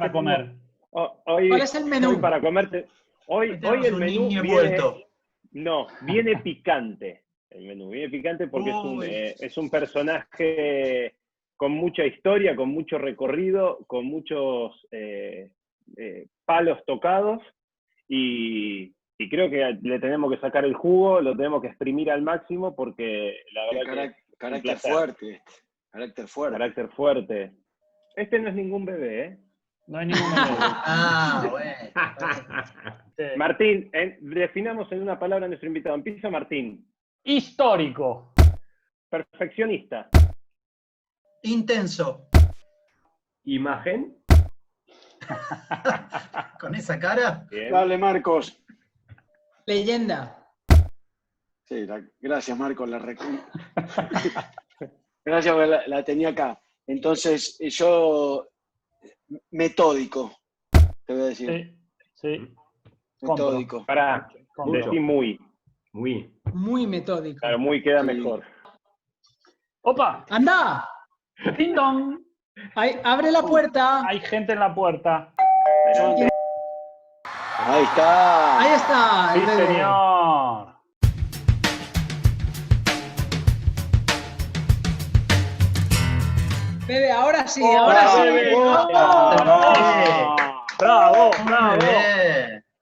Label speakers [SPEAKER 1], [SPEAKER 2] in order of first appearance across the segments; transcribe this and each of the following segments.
[SPEAKER 1] para comer?
[SPEAKER 2] Hoy,
[SPEAKER 3] ¿Cuál es el menú?
[SPEAKER 2] Hoy para comerte. Hoy el menú viene picante. El menú viene picante porque es un personaje con mucha historia, con mucho recorrido, con muchos palos tocados y creo que le tenemos que sacar el jugo, lo tenemos que exprimir al máximo porque la verdad
[SPEAKER 4] carácter fuerte. Carácter
[SPEAKER 2] fuerte. Este no es ningún bebé, ¿eh?
[SPEAKER 1] No hay ningún menú.
[SPEAKER 3] Bueno.
[SPEAKER 1] Sí.
[SPEAKER 2] Martín, definamos en una palabra a nuestro invitado. Empieza Martín.
[SPEAKER 1] Histórico.
[SPEAKER 2] Perfeccionista.
[SPEAKER 3] Intenso.
[SPEAKER 5] Imagen.
[SPEAKER 3] ¿Con esa cara?
[SPEAKER 2] Bien.
[SPEAKER 4] Dale, Marcos.
[SPEAKER 3] Leyenda.
[SPEAKER 4] Sí, gracias, Marcos. Gracias, la tenía acá. Entonces, yo, metódico, te voy a decir.
[SPEAKER 1] Sí.
[SPEAKER 4] Metódico.
[SPEAKER 2] Para decir muy.
[SPEAKER 3] Muy metódico.
[SPEAKER 2] Claro, muy queda mejor.
[SPEAKER 1] ¡Opa!
[SPEAKER 3] ¡Anda!
[SPEAKER 1] ¡Ding dong!
[SPEAKER 3] Abre la puerta.
[SPEAKER 1] Hay gente en la puerta.
[SPEAKER 4] Ahí está.
[SPEAKER 3] Ahí está.
[SPEAKER 1] ¡Sí,
[SPEAKER 3] el bebé.
[SPEAKER 1] señor!
[SPEAKER 3] Bebé, ahora sí,
[SPEAKER 1] ¡Oh,
[SPEAKER 3] ahora sí.
[SPEAKER 1] bebé!
[SPEAKER 3] ¡Oh!
[SPEAKER 1] ¡Bravo!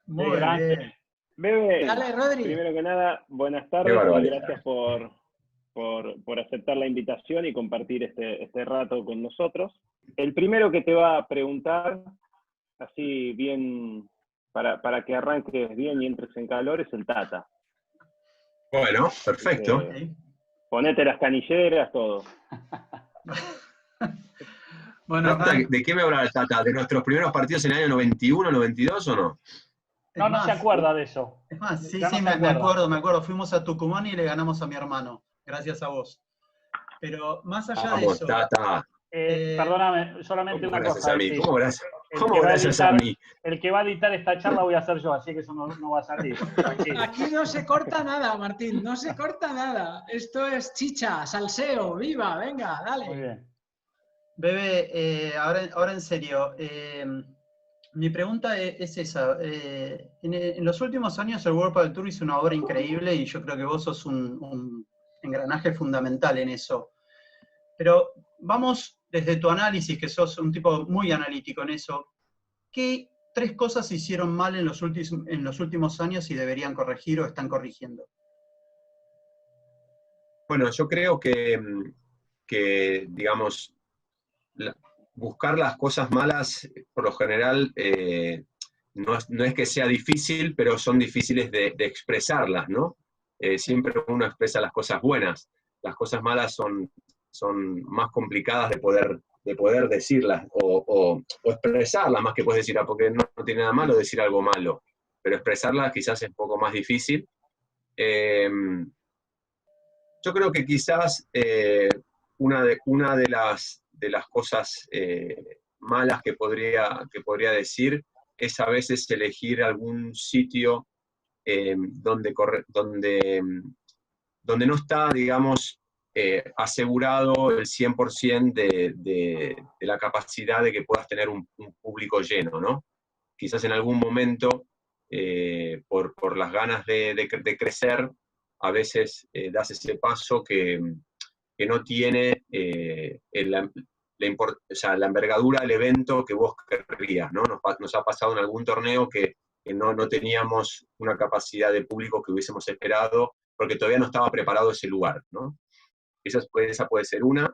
[SPEAKER 3] Muy
[SPEAKER 1] grande.
[SPEAKER 3] bien.
[SPEAKER 2] Bebe,
[SPEAKER 3] Dale, Rodri.
[SPEAKER 2] primero que nada, buenas tardes y gracias por aceptar la invitación y compartir este rato con nosotros. El primero que te va a preguntar, así bien, para que arranques bien y entres en calor, es el Tata.
[SPEAKER 5] Bueno, perfecto.
[SPEAKER 2] Ponete las canilleras, todo.
[SPEAKER 3] Bueno,
[SPEAKER 5] ¿De qué me habla el Tata? ¿De nuestros primeros partidos en el año 91, 92 o no?
[SPEAKER 1] No se acuerda de eso.
[SPEAKER 3] Es más, sí,
[SPEAKER 1] Ya no se
[SPEAKER 3] me
[SPEAKER 1] acuerda.
[SPEAKER 3] acuerdo. Fuimos a Tucumán y le ganamos a mi hermano. Gracias a vos. Pero más allá de
[SPEAKER 5] Vamos,
[SPEAKER 3] eso.
[SPEAKER 5] Tata.
[SPEAKER 1] Perdóname, solamente
[SPEAKER 5] ¿Cómo
[SPEAKER 1] una
[SPEAKER 5] gracias
[SPEAKER 1] cosa.
[SPEAKER 5] a mí?
[SPEAKER 1] Sí.
[SPEAKER 5] ¿Cómo gracias a mí?
[SPEAKER 1] El que va a editar esta charla voy a ser yo, así que eso no va a salir. Tranquilo.
[SPEAKER 3] Aquí no se corta nada, Martín. No se corta nada. Esto es chicha, salseo, viva, venga, dale.
[SPEAKER 1] Muy bien.
[SPEAKER 3] Bebé, ahora en serio. Mi pregunta es esa. En los últimos años el World Padel Tour hizo una obra increíble y yo creo que vos sos un engranaje fundamental en eso. Pero vamos desde tu análisis, que sos un tipo muy analítico en eso. ¿Qué 3 cosas hicieron mal en los últimos años y deberían corregir o están corrigiendo?
[SPEAKER 5] Bueno, yo creo que digamos, buscar las cosas malas, por lo general, no es que sea difícil, pero son difíciles de expresarlas, ¿no? Siempre uno expresa las cosas buenas. Las cosas malas son más complicadas de poder decirlas o expresarlas, más que puedes decir, porque no tiene nada malo decir algo malo, pero expresarlas quizás es un poco más difícil. Yo creo que quizás una de las cosas malas que podría decir es a veces elegir algún sitio donde no está, digamos, asegurado el 100% de la capacidad de que puedas tener un público lleno, ¿no? Quizás en algún momento, por las ganas de crecer, a veces das ese paso que no tiene o sea, la envergadura del evento que vos querrías, ¿no? Nos ha pasado en algún torneo que no teníamos una capacidad de público que hubiésemos esperado, porque todavía no estaba preparado ese lugar, ¿no? Esa puede ser una.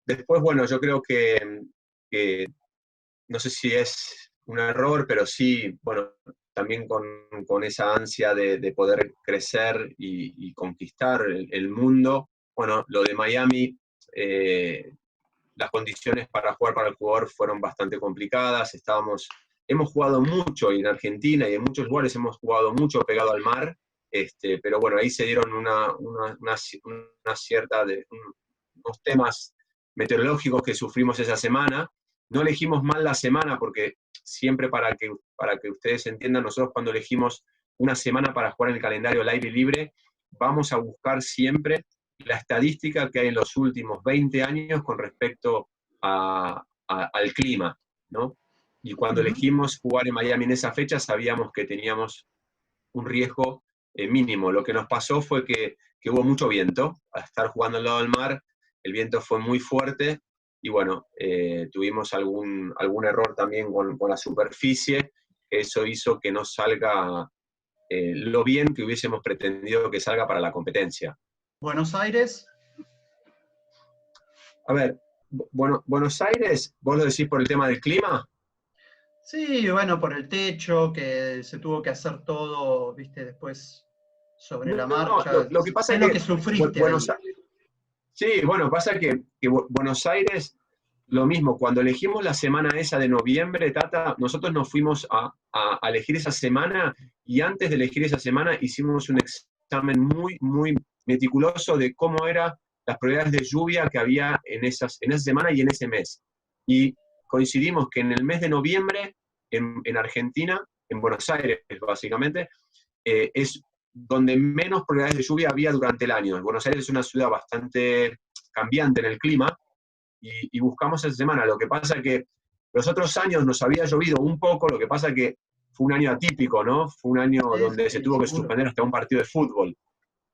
[SPEAKER 5] Después, bueno, yo creo que no sé si es un error, pero sí, bueno, también con esa ansia de poder crecer y conquistar el mundo. Bueno, lo de Miami, las condiciones para jugar para el jugador fueron bastante complicadas. Hemos jugado mucho en Argentina y en muchos lugares hemos jugado mucho pegado al mar, pero bueno, ahí se dieron unos temas meteorológicos que sufrimos esa semana. No elegimos mal la semana porque siempre para que ustedes entiendan, nosotros cuando elegimos una semana para jugar en el calendario al aire libre, vamos a buscar siempre la estadística que hay en los últimos 20 años con respecto al clima, ¿no? Y cuando elegimos jugar en Miami en esa fecha, sabíamos que teníamos un riesgo mínimo. Lo que nos pasó fue que hubo mucho viento. Al estar jugando al lado del mar, el viento fue muy fuerte, y bueno, tuvimos algún error también con la superficie. Eso hizo que no salga lo bien que hubiésemos pretendido que salga para la competencia.
[SPEAKER 3] Buenos Aires.
[SPEAKER 5] A ver, Buenos Aires, ¿vos lo decís por el tema del clima?
[SPEAKER 3] Sí, bueno, por el techo, que se tuvo que hacer todo, viste, después sobre la marcha.
[SPEAKER 5] Lo que pasa
[SPEAKER 3] es
[SPEAKER 5] es
[SPEAKER 3] lo que sufriste
[SPEAKER 5] Buenos
[SPEAKER 3] ahí.
[SPEAKER 5] Aires, sí, bueno, pasa que Buenos Aires, lo mismo, cuando elegimos la semana esa de noviembre, Tata, nosotros nos fuimos a elegir esa semana, y antes de elegir esa semana hicimos un examen muy, muy meticuloso de cómo eran las probabilidades de lluvia que había en esa semana y en ese mes. Y coincidimos que en el mes de noviembre, en Argentina, en Buenos Aires básicamente, es donde menos probabilidades de lluvia había durante el año. Buenos Aires es una ciudad bastante cambiante en el clima, y buscamos esa semana. Lo que pasa es que los otros años nos había llovido un poco, lo que pasa es que fue un año atípico, ¿no? Fue un año donde se tuvo que suspender hasta un partido de fútbol.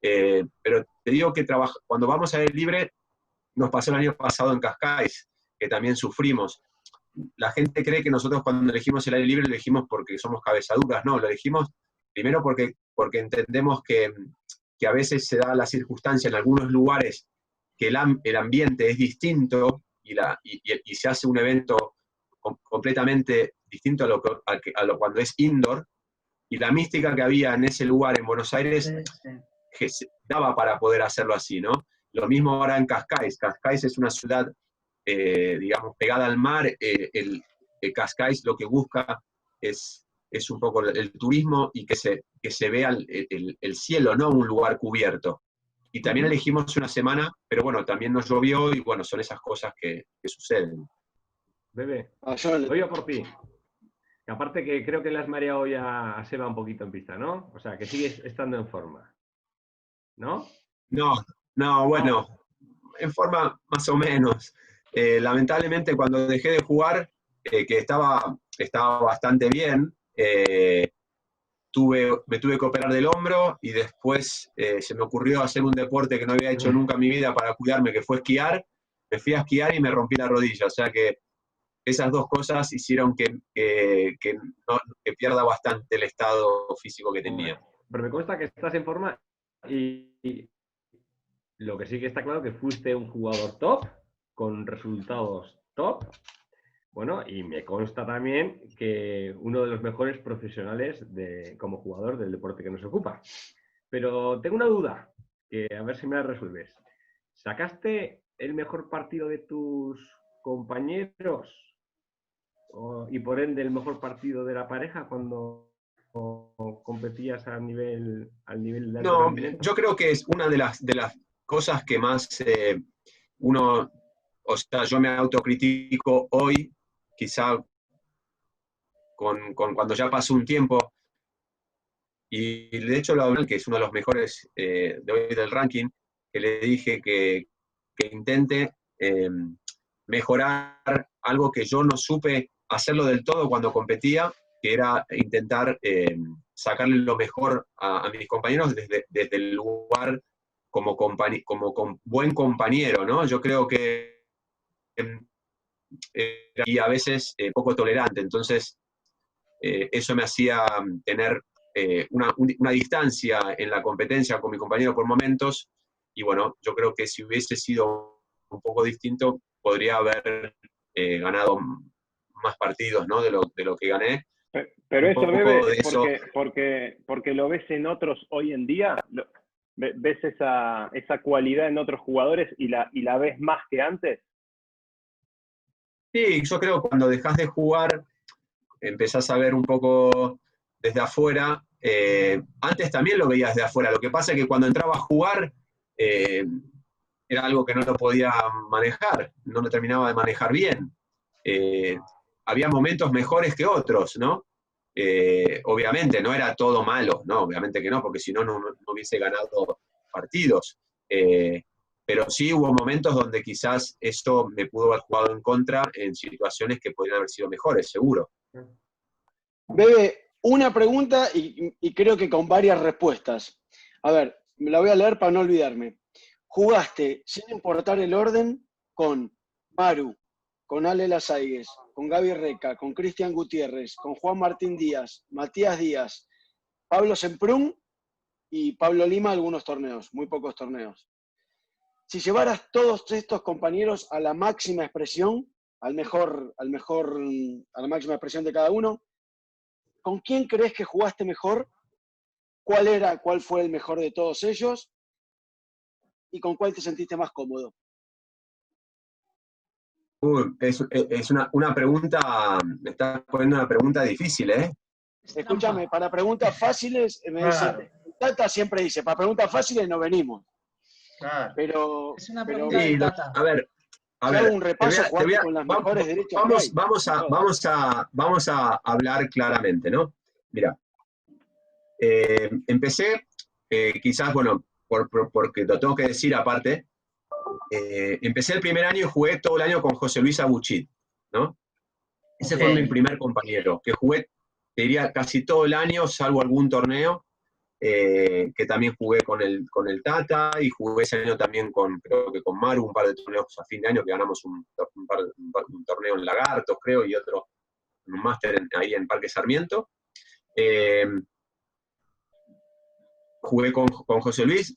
[SPEAKER 5] Pero te digo que cuando vamos a aire libre, nos pasó el año pasado en Cascais, que también sufrimos. La gente cree que nosotros cuando elegimos el aire libre lo elegimos porque somos cabezaduras. No, lo elegimos primero porque entendemos que a veces se da la circunstancia en algunos lugares que el ambiente es distinto, y se hace un evento completamente distinto a lo cuando es indoor, y la mística que había en ese lugar en Buenos Aires que se daba para poder hacerlo así, ¿no? Lo mismo ahora en Cascais. Cascais es una ciudad, digamos, pegada al mar. El Cascais lo que busca es un poco el turismo, y que se vea el cielo, no un lugar cubierto. Y también elegimos una semana, pero bueno, también nos llovió, y bueno, son esas cosas que suceden.
[SPEAKER 6] Bebe, voy a por ti. Aparte que creo que le has mareado ya a Seba un poquito en pista, ¿no? O sea, que sigues estando en forma, ¿no?
[SPEAKER 5] No, bueno, en forma más o menos. Lamentablemente cuando dejé de jugar, que estaba bastante bien, me tuve que operar del hombro, y después se me ocurrió hacer un deporte que no había hecho nunca en mi vida para cuidarme, que fue esquiar. Me fui a esquiar y me rompí la rodilla, o sea que esas dos cosas hicieron que pierda bastante el estado físico que tenía.
[SPEAKER 6] Pero me consta que estás en forma, y lo que sí que está claro que fuiste un jugador top, con resultados top. Bueno, y me consta también que uno de los mejores profesionales como jugador del deporte que nos ocupa. Pero tengo una duda, que a ver si me la resuelves. ¿Sacaste el mejor partido de tus compañeros y por ende el mejor partido de la pareja cuando competías al nivel de alto rendimiento?
[SPEAKER 5] Yo creo que es una de las cosas que más uno, o sea, yo me autocritico hoy, quizá cuando ya pasó un tiempo, y de hecho lo hablé, que es uno de los mejores de hoy del ranking, que le dije que intente mejorar algo que yo no supe hacerlo del todo cuando competía, que era intentar sacarle lo mejor a mis compañeros desde el lugar como buen compañero, ¿no? Yo creo que y a veces poco tolerante, entonces eso me hacía tener una distancia en la competencia con mi compañero por momentos, y bueno, yo creo que si hubiese sido un poco distinto, podría haber ganado más partidos, ¿no? de lo que gané.
[SPEAKER 2] Pero eso, Bebe, porque lo ves en otros hoy en día, ves esa cualidad en otros jugadores y la ves más que antes.
[SPEAKER 5] Sí, yo creo que cuando dejas de jugar, empezás a ver un poco desde afuera. Antes también lo veías desde afuera. Lo que pasa es que cuando entraba a jugar, era algo que no lo podía manejar, no lo terminaba de manejar bien. Había momentos mejores que otros, ¿no? Obviamente, no era todo malo, ¿no? Obviamente que no, porque si no, no hubiese ganado partidos. pero sí hubo momentos donde quizás eso me pudo haber jugado en contra en situaciones que podrían haber sido mejores, seguro.
[SPEAKER 4] Bebe, una pregunta y creo que con varias respuestas. A ver, me la voy a leer para no olvidarme. Jugaste, sin importar el orden, con Maru, con Ale Lasaigues, con Gaby Reca, con Cristian Gutiérrez, con Juan Martín Díaz, Matías Díaz, Pablo Semprún y Pablo Lima algunos torneos, muy pocos torneos. Si llevaras todos estos compañeros a la máxima expresión, a la máxima expresión de cada uno, ¿con quién crees que jugaste mejor? ¿Cuál fue el mejor de todos ellos? ¿Y con cuál te sentiste más cómodo?
[SPEAKER 5] Es una pregunta, me estás poniendo una pregunta difícil, ¿eh?
[SPEAKER 4] Escúchame, para preguntas fáciles, me dicen,
[SPEAKER 3] Claro.
[SPEAKER 4] Tata siempre dice, para preguntas fáciles no venimos.
[SPEAKER 3] Claro.
[SPEAKER 4] Pero,
[SPEAKER 7] Es una
[SPEAKER 4] pero
[SPEAKER 7] pregunta de Tata.
[SPEAKER 5] A ver,
[SPEAKER 4] si hago un repaso, jugaste con las mejores derechas que hay.
[SPEAKER 5] Vamos a hablar claramente, ¿no? Mira, empecé, quizás, bueno, porque lo tengo que decir aparte, empecé el primer año y jugué todo el año con José Luis Abuchit, ¿no? Ese fue mi primer compañero, que jugué, te diría, casi todo el año, salvo algún torneo, que también jugué con el Tata, y jugué ese año también creo que con Maru, un par de torneos a fin de año, que ganamos un torneo en Lagartos, creo, y otro, un máster ahí en Parque Sarmiento. Jugué con José Luis,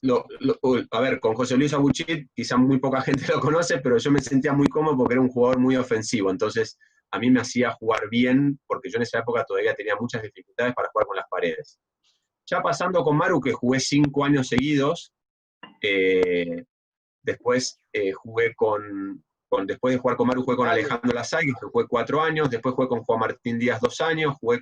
[SPEAKER 5] a ver, con José Luis Abuchit, quizá muy poca gente lo conoce, pero yo me sentía muy cómodo porque era un jugador muy ofensivo, entonces a mí me hacía jugar bien, porque yo en esa época todavía tenía muchas dificultades para jugar con las paredes. Ya pasando con Maru, que jugué 5 años seguidos, después jugué después de jugar con Maru, jugué con Alejandro Lasaigues, que jugué 4 años, después jugué con Juan Martín Díaz 2 años, jugué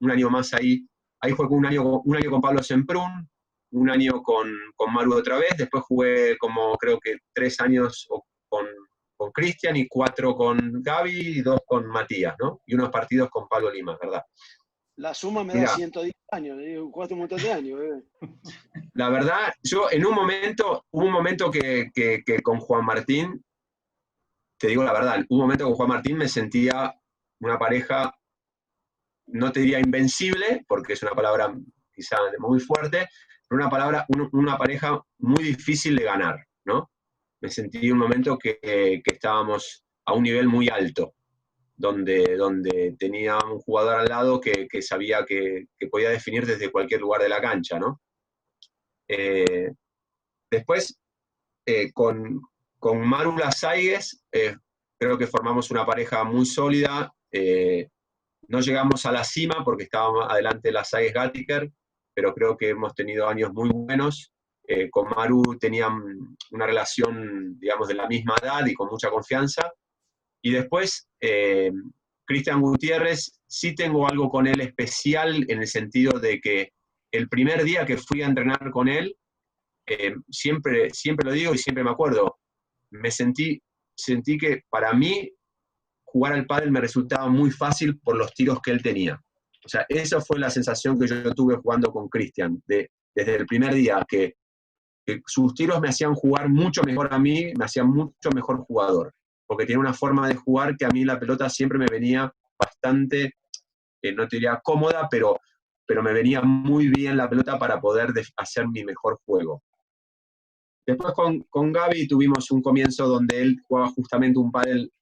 [SPEAKER 5] un año más ahí jugué un año con Pablo Semprún, un año con Maru otra vez, después jugué como creo que 3 años con Cristian y 4 con Gaby y 2 con Matías, ¿no? Y unos partidos con Pablo Lima, ¿verdad?
[SPEAKER 4] La suma me da 110 años, jugaste un montón de años, bebé.
[SPEAKER 5] La verdad, yo hubo un momento que con Juan Martín, te digo la verdad, hubo un momento con Juan Martín me sentía una pareja, no te diría invencible, porque es una palabra quizá muy fuerte, pero una pareja muy difícil de ganar, ¿no? Me sentí un momento que estábamos a un nivel muy alto, donde tenía un jugador al lado que sabía que podía definir desde cualquier lugar de la cancha, ¿no? Después, con Maru Lasaigues, creo que formamos una pareja muy sólida. No llegamos a la cima porque estábamos adelante Lasaigues Gattiker, pero creo que hemos tenido años muy buenos. Con Maru tenían una relación, digamos, de la misma edad y con mucha confianza. Y después, Cristian Gutiérrez, sí tengo algo con él especial en el sentido de que el primer día que fui a entrenar con él, siempre lo digo y siempre me acuerdo, sentí que para mí jugar al pádel me resultaba muy fácil por los tiros que él tenía. O sea, esa fue la sensación que yo tuve jugando con Cristian, desde el primer día, que sus tiros me hacían jugar mucho mejor a mí, me hacían mucho mejor jugador, porque tiene una forma de jugar que a mí la pelota siempre me venía bastante, no te diría cómoda, pero me venía muy bien la pelota para poder hacer mi mejor juego. Después con Gaby tuvimos un comienzo donde él jugaba justamente un pádel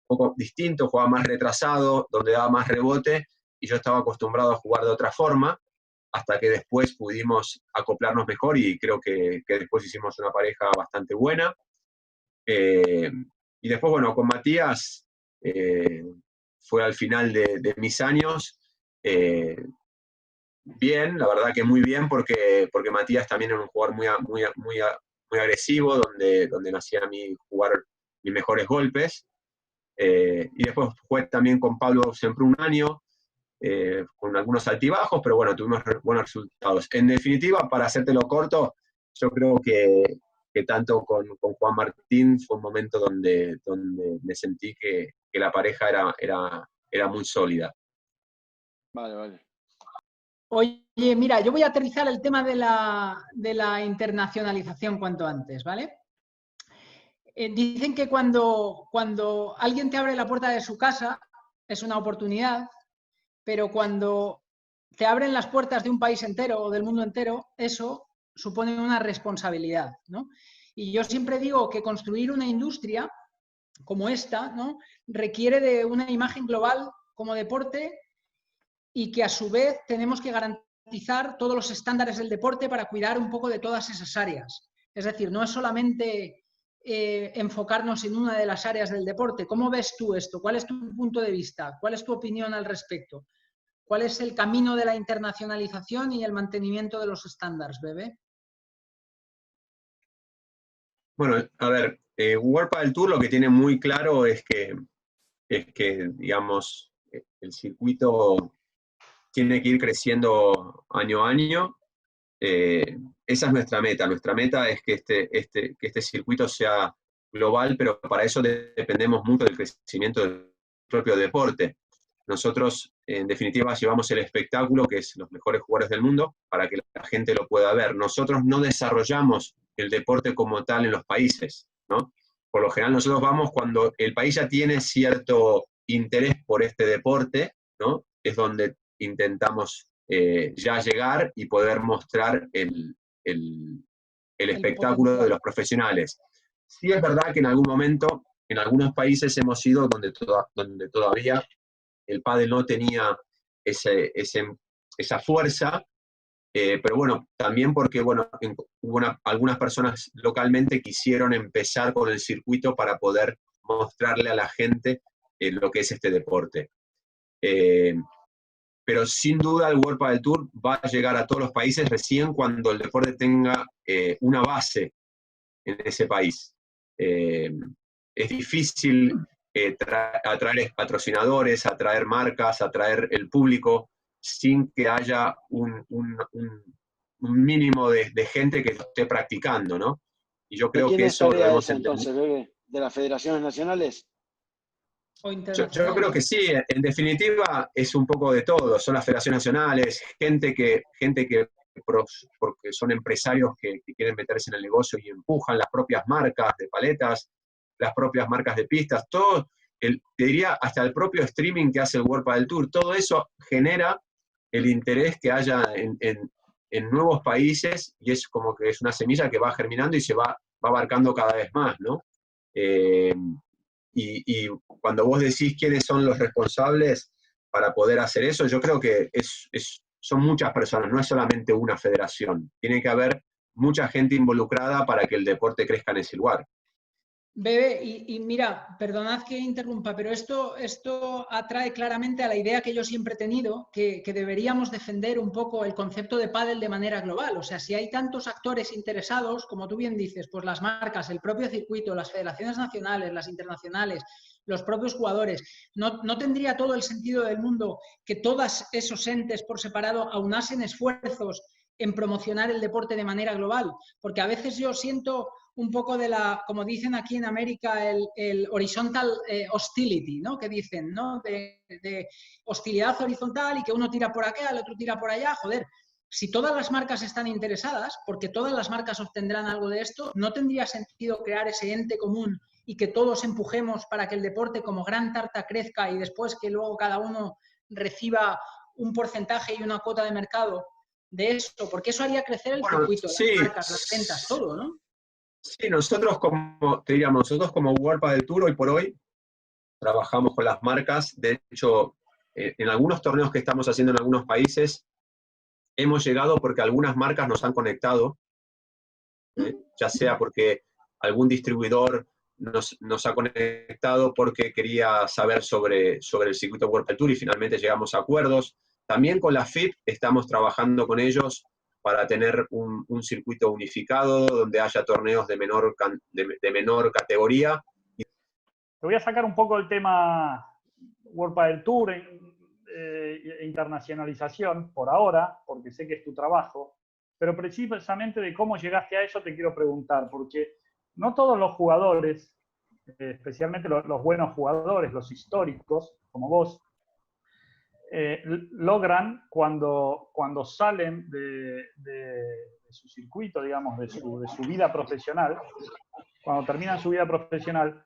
[SPEAKER 5] un poco distinto, jugaba más retrasado, donde daba más rebote, y yo estaba acostumbrado a jugar de otra forma, hasta que después pudimos acoplarnos mejor y creo que después hicimos una pareja bastante buena. Y después, bueno, con Matías fue al final de mis años. Bien, la verdad que muy bien, porque Matías también era un jugador muy agresivo, donde me hacía a mí jugar mis mejores golpes. Y después jugué también con Pablo siempre un año, con algunos altibajos, pero bueno, tuvimos buenos resultados. En definitiva, para hacértelo corto, yo creo que tanto con Juan Martín fue un momento donde me sentí que la pareja era muy sólida.
[SPEAKER 4] Vale.
[SPEAKER 7] Oye, mira, yo voy a aterrizar el tema de la internacionalización cuanto antes, ¿vale? Dicen que cuando alguien te abre la puerta de su casa es una oportunidad, pero cuando te abren las puertas de un país entero o del mundo entero, eso supone una responsabilidad, ¿no? Y yo siempre digo que construir una industria como esta, ¿no?, requiere de una imagen global como deporte y que a su vez tenemos que garantizar todos los estándares del deporte para cuidar un poco de todas esas áreas. Es decir, no es solamente enfocarnos en una de las áreas del deporte. ¿Cómo ves tú esto? ¿Cuál es tu punto de vista? ¿Cuál es tu opinión al respecto? ¿Cuál es el camino de la internacionalización y el mantenimiento de los estándares, Bebe?
[SPEAKER 5] Bueno, a ver, World Padel Tour lo que tiene muy claro es que digamos, el circuito tiene que ir creciendo año a año. Esa es nuestra meta. Nuestra meta es que este circuito sea global, pero para eso dependemos mucho del crecimiento del propio deporte. Nosotros, en definitiva, llevamos el espectáculo, que es los mejores jugadores del mundo, para que la gente lo pueda ver. Nosotros no desarrollamos el deporte como tal en los países, ¿no? Por lo general nosotros vamos cuando el país ya tiene cierto interés por este deporte, ¿no? Es donde intentamos ya llegar y poder mostrar el espectáculo de los profesionales. Sí es verdad que en algún momento, en algunos países hemos ido donde todavía el pádel no tenía esa fuerza, pero bueno, también porque bueno, algunas personas localmente quisieron empezar con el circuito para poder mostrarle a la gente lo que es este deporte. Pero sin duda el World Padel Tour va a llegar a todos los países recién cuando el deporte tenga una base en ese país. Es difícil atraer patrocinadores, atraer marcas, atraer el público, sin que haya un mínimo de gente que lo esté practicando, ¿no? Y yo creo que eso debemos entender.
[SPEAKER 4] Entonces, Bebe, ¿de las federaciones nacionales?
[SPEAKER 5] Yo creo que sí, en definitiva es un poco de todo, son las federaciones nacionales, gente que porque son empresarios que quieren meterse en el negocio y empujan las propias marcas de paletas, las propias marcas de pistas, todo, te diría hasta el propio streaming que hace el World Padel Tour, todo eso genera el interés que haya en nuevos países y es como que es una semilla que va germinando y se va abarcando cada vez más, ¿no? Y cuando vos decís quiénes son los responsables para poder hacer eso, yo creo que son muchas personas, no es solamente una federación. Tiene que haber mucha gente involucrada para que el deporte crezca en ese lugar.
[SPEAKER 7] Bebe, y mira, perdonad que interrumpa, pero esto atrae claramente a la idea que yo siempre he tenido, que deberíamos defender un poco el concepto de pádel de manera global. O sea, si hay tantos actores interesados, como tú bien dices, pues las marcas, el propio circuito, las federaciones nacionales, las internacionales, los propios jugadores, no tendría todo el sentido del mundo que todos esos entes por separado aunasen esfuerzos en promocionar el deporte de manera global, porque a veces yo siento un poco de como dicen aquí en América, el horizontal hostility, ¿no? Que dicen, ¿no? De hostilidad horizontal y que uno tira por acá, el otro tira por allá, joder. Si todas las marcas están interesadas, porque todas las marcas obtendrán algo de esto, ¿no tendría sentido crear ese ente común y que todos empujemos para que el deporte como gran tarta crezca y después que luego cada uno reciba un porcentaje y una cuota de mercado de esto? Porque eso haría crecer el circuito,
[SPEAKER 5] sí,
[SPEAKER 7] las marcas, las ventas, todo, ¿no?
[SPEAKER 5] Sí, nosotros como World Padel Tour hoy por hoy trabajamos con las marcas. De hecho, en algunos torneos que estamos haciendo en algunos países, hemos llegado porque algunas marcas nos han conectado, ya sea porque algún distribuidor nos ha conectado porque quería saber sobre el circuito World Padel Tour y finalmente llegamos a acuerdos. También con la FIP estamos trabajando con ellos para tener un circuito unificado donde haya torneos de menor categoría.
[SPEAKER 1] Te voy a sacar un poco el tema World Padel Tour, internacionalización, por ahora, porque sé que es tu trabajo, pero precisamente de cómo llegaste a eso te quiero preguntar, porque no todos los jugadores, especialmente los buenos jugadores, los históricos, como vos, logran cuando salen de su circuito, digamos, de su vida profesional, cuando terminan su vida profesional,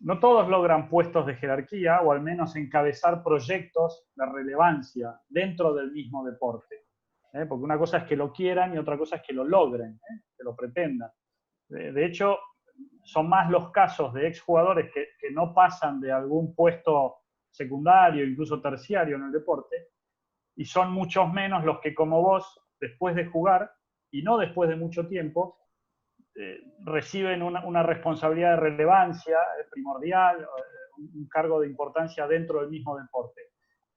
[SPEAKER 1] no todos logran puestos de jerarquía o al menos encabezar proyectos de relevancia dentro del mismo deporte. Porque una cosa es que lo quieran y otra cosa es que lo logren, que lo pretendan. De hecho, son más los casos de exjugadores que no pasan de algún puesto secundario, incluso terciario en el deporte, y son muchos menos los que, como vos, después de jugar, y no después de mucho tiempo, reciben una responsabilidad de relevancia primordial, un cargo de importancia dentro del mismo deporte.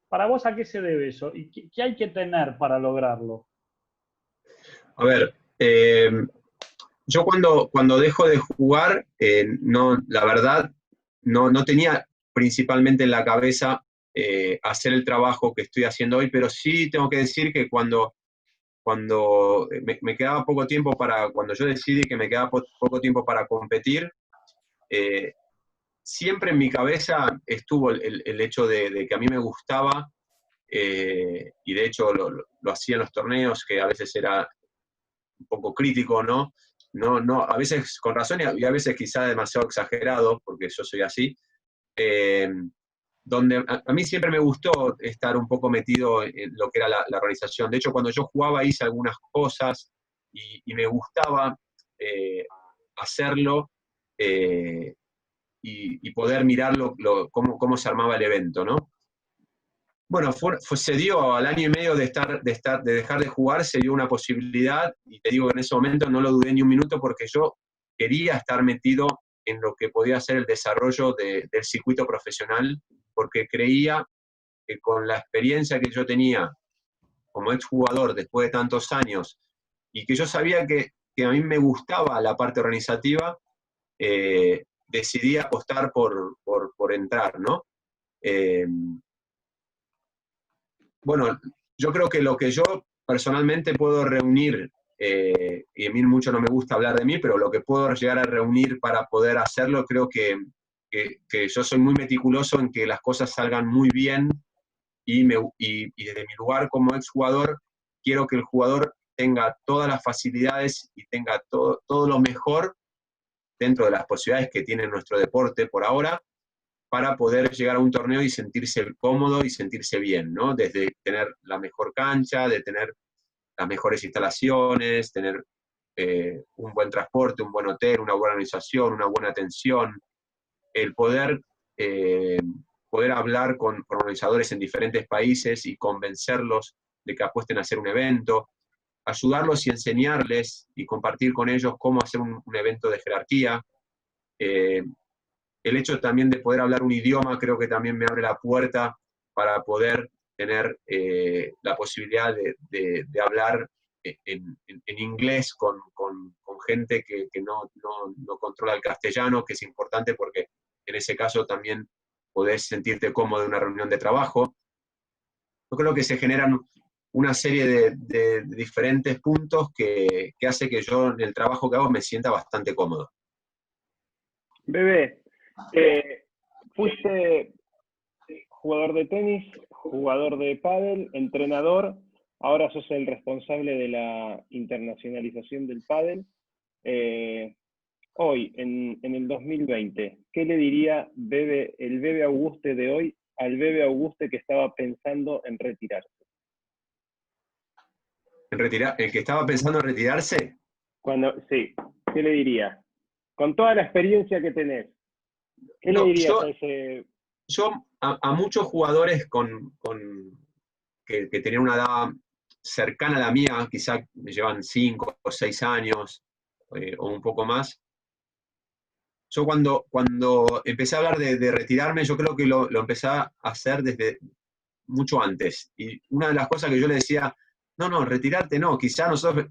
[SPEAKER 1] Para vos, ¿a qué se debe eso? ¿Y qué hay que tener para lograrlo?
[SPEAKER 5] A ver, yo cuando dejo de jugar, no, la verdad, no tenía principalmente en la cabeza hacer el trabajo que estoy haciendo hoy, pero sí tengo que decir que cuando me quedaba poco tiempo cuando yo decidí que me quedaba poco tiempo para competir, siempre en mi cabeza estuvo el hecho de que a mí me gustaba, y de hecho lo hacía en los torneos, que a veces era un poco crítico, ¿no? No, a veces con razón y a veces quizá demasiado exagerado, porque yo soy así, donde a mí siempre me gustó estar un poco metido en lo que era la organización. De hecho, cuando yo jugaba hice algunas cosas y me gustaba hacerlo y poder mirar cómo se armaba el evento, ¿no? Bueno, se dio al año y medio de dejar de jugar, se dio una posibilidad, y te digo que en ese momento no lo dudé ni un minuto porque yo quería estar metido en lo que podía ser el desarrollo del circuito profesional, porque creía que con la experiencia que yo tenía como exjugador después de tantos años, y que yo sabía que a mí me gustaba la parte organizativa, decidí apostar por entrar, ¿no? Bueno, yo creo que lo que yo personalmente puedo reunir, y a mí mucho no me gusta hablar de mí, pero lo que puedo llegar a reunir para poder hacerlo, creo que yo soy muy meticuloso en que las cosas salgan muy bien, y desde mi lugar como exjugador, quiero que el jugador tenga todas las facilidades y tenga todo lo mejor dentro de las posibilidades que tiene nuestro deporte por ahora, para poder llegar a un torneo y sentirse cómodo y sentirse bien, ¿no? Desde tener la mejor cancha, de tener las mejores instalaciones, tener un buen transporte, un buen hotel, una buena organización, una buena atención, el poder hablar con organizadores en diferentes países y convencerlos de que apuesten a hacer un evento, ayudarlos y enseñarles y compartir con ellos cómo hacer un evento de jerarquía. El hecho también de poder hablar un idioma creo que también me abre la puerta para poder tener la posibilidad de hablar en inglés con gente que no controla el castellano, que es importante porque en ese caso también podés sentirte cómodo en una reunión de trabajo. Yo creo que se generan una serie de diferentes puntos que hace que yo en el trabajo que hago me sienta bastante cómodo.
[SPEAKER 2] Bebe, fuiste jugador de tenis, jugador de pádel, entrenador, ahora sos el responsable de la internacionalización del pádel. Hoy, en el 2020, ¿qué le diría el Bebe Auguste de hoy al Bebe Auguste que estaba pensando en retirarse?
[SPEAKER 5] ¿El que estaba pensando en retirarse?
[SPEAKER 2] Sí, ¿qué le diría? Con toda la experiencia que tenés, ¿qué le dirías a ese...?
[SPEAKER 5] Yo a muchos jugadores que tenían una edad cercana a la mía, quizá me llevan 5 o 6 años o un poco más, yo cuando empecé a hablar de retirarme, yo creo que lo empecé a hacer desde mucho antes. Y una de las cosas que yo le decía, no, retirarte no, quizá nosotros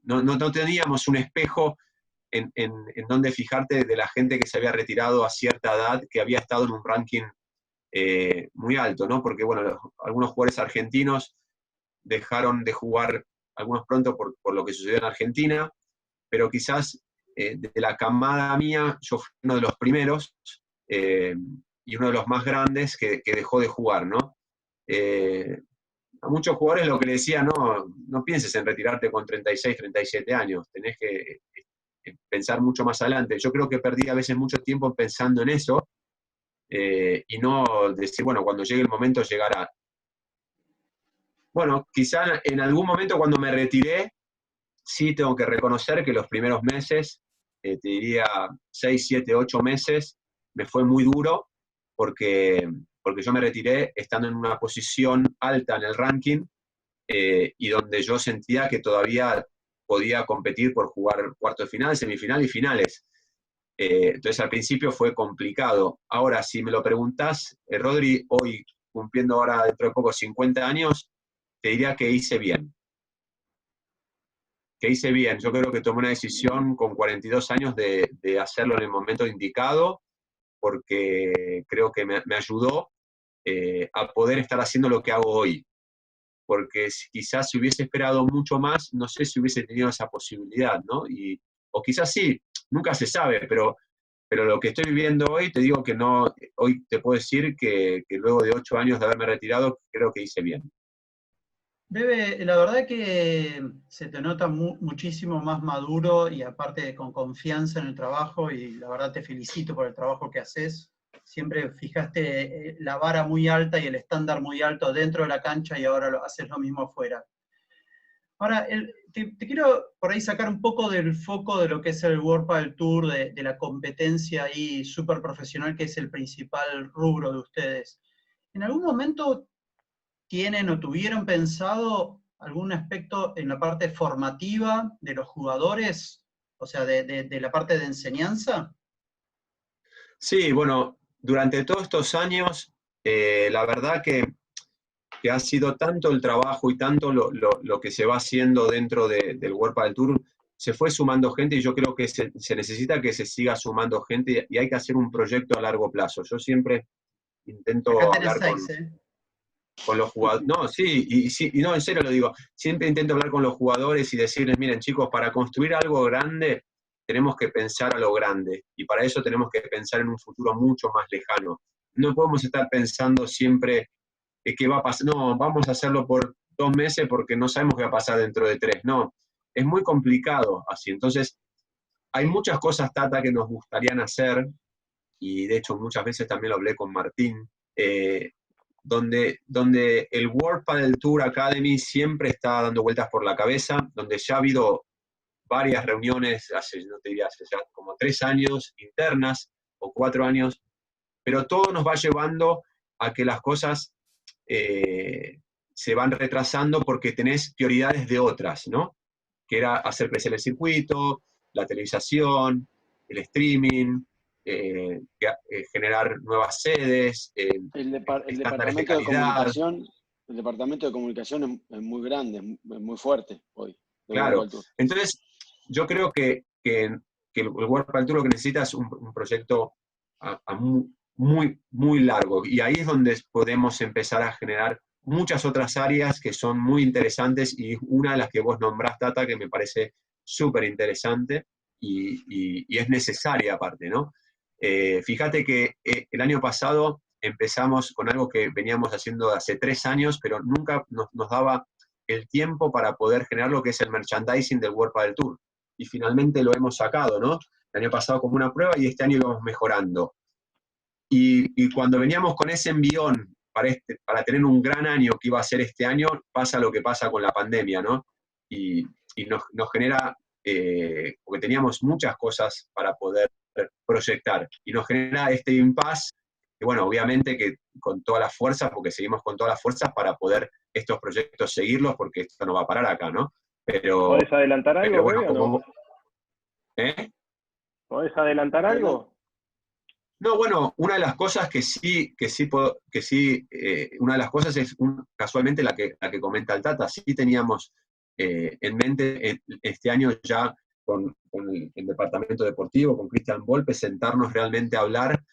[SPEAKER 5] no teníamos un espejo en donde fijarte de la gente que se había retirado a cierta edad, que había estado en un ranking muy alto, ¿no? Porque, bueno, algunos jugadores argentinos dejaron de jugar, algunos pronto por lo que sucedió en Argentina, pero quizás de la camada mía, yo fui uno de los primeros y uno de los más grandes que dejó de jugar, ¿no? a muchos jugadores lo que les decía, no pienses en retirarte con 36, 37 años, tenés que pensar mucho más adelante. Yo creo que perdí a veces mucho tiempo pensando en eso, y no decir, bueno, cuando llegue el momento llegará. Bueno, quizá en algún momento cuando me retiré, sí tengo que reconocer que los primeros meses, te diría 6, 7, 8 meses, me fue muy duro, porque yo me retiré estando en una posición alta en el ranking, y donde yo sentía que todavía podía competir por jugar cuarto de final, semifinal y finales. Entonces al principio fue complicado. Ahora, si me lo preguntás, Rodri, hoy cumpliendo ahora dentro de poco 50 años, te diría que hice bien. Yo creo que tomé una decisión con 42 años de hacerlo en el momento indicado, porque creo que me ayudó a poder estar haciendo lo que hago hoy. Porque quizás si hubiese esperado mucho más, no sé si hubiese tenido esa posibilidad, ¿no? O quizás sí, nunca se sabe, pero lo que estoy viviendo hoy, te digo que no, hoy te puedo decir que luego de 8 años de haberme retirado, creo que hice bien.
[SPEAKER 3] Bebe, la verdad que se te nota muchísimo más maduro y aparte con confianza en el trabajo, y la verdad te felicito por el trabajo que haces. Siempre fijaste la vara muy alta y el estándar muy alto dentro de la cancha y ahora haces lo mismo afuera. Ahora, te quiero por ahí sacar un poco del foco de lo que es el World Padel Tour, de la competencia ahí súper profesional que es el principal rubro de ustedes. ¿En algún momento tienen o tuvieron pensado algún aspecto en la parte formativa de los jugadores? O sea, de la parte de enseñanza.
[SPEAKER 5] Sí, bueno, durante todos estos años, la verdad que ha sido tanto el trabajo y tanto lo que se va haciendo dentro del World Padel Tour, se fue sumando gente, y yo creo que se necesita que se siga sumando gente, y hay que hacer un proyecto a largo plazo. Yo siempre intento
[SPEAKER 3] Acá tenés
[SPEAKER 5] hablar
[SPEAKER 3] 6,
[SPEAKER 5] con los jugadores. No, sí, y no, en serio lo digo. Siempre intento hablar con los jugadores y decirles, miren chicos, para construir algo grande tenemos que pensar a lo grande, y para eso tenemos que pensar en un futuro mucho más lejano. No podemos estar pensando siempre qué va a pasar. No, vamos a hacerlo por 2 meses porque no sabemos qué va a pasar dentro de 3. No, es muy complicado así. Entonces, hay muchas cosas, Tata, que nos gustarían hacer, y de hecho muchas veces también lo hablé con Martín, donde el World Padel Tour Academy siempre está dando vueltas por la cabeza, donde ya ha habido varias reuniones, no te diría, hace ya como 3 años internas o 4 años, pero todo nos va llevando a que las cosas se van retrasando porque tenés prioridades de otras, ¿no? Que era hacer crecer el circuito, la televisación, el streaming, generar nuevas sedes, estándares de calidad.
[SPEAKER 4] El departamento de comunicación es muy grande, es muy fuerte hoy.
[SPEAKER 5] Claro, entonces yo creo que el World Padel Tour lo que necesita es un proyecto muy, muy largo, y ahí es donde podemos empezar a generar muchas otras áreas que son muy interesantes, y una de las que vos nombrás, Tata, que me parece súper interesante y es necesaria aparte, ¿no? Fíjate que el año pasado empezamos con algo que veníamos haciendo hace 3 años, pero nunca nos daba el tiempo para poder generar lo que es el merchandising del World Padel Tour. Y finalmente lo hemos sacado, ¿no? El año pasado como una prueba, y este año íbamos mejorando. Y cuando veníamos con ese envión para tener un gran año que iba a ser este año, pasa lo que pasa con la pandemia, ¿no? Y nos genera, porque teníamos muchas cosas para poder proyectar, y nos genera este impasse, que bueno, obviamente que con todas las fuerzas, porque seguimos con todas las fuerzas para poder estos proyectos seguirlos, porque esto no va a parar acá, ¿no? Pero,
[SPEAKER 2] ¿podés adelantar algo,
[SPEAKER 5] bueno,
[SPEAKER 2] Bebe, o no? ¿Podés adelantar algo?
[SPEAKER 5] No, bueno, una de las cosas una de las cosas es casualmente la que comenta el Tata. Sí teníamos en mente este año ya con el departamento deportivo, con Cristian Volpe, sentarnos realmente a hablar,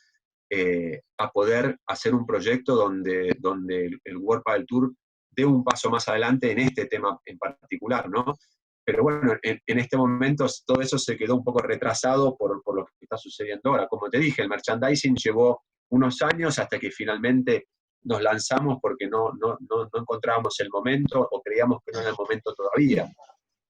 [SPEAKER 5] a poder hacer un proyecto donde el World Padel Tour dé un paso más adelante en este tema en particular, ¿no? Pero bueno, en este momento todo eso se quedó un poco retrasado por lo que está sucediendo ahora. Como te dije, el merchandising llevó unos años hasta que finalmente nos lanzamos porque no encontrábamos el momento o creíamos que no era el momento todavía.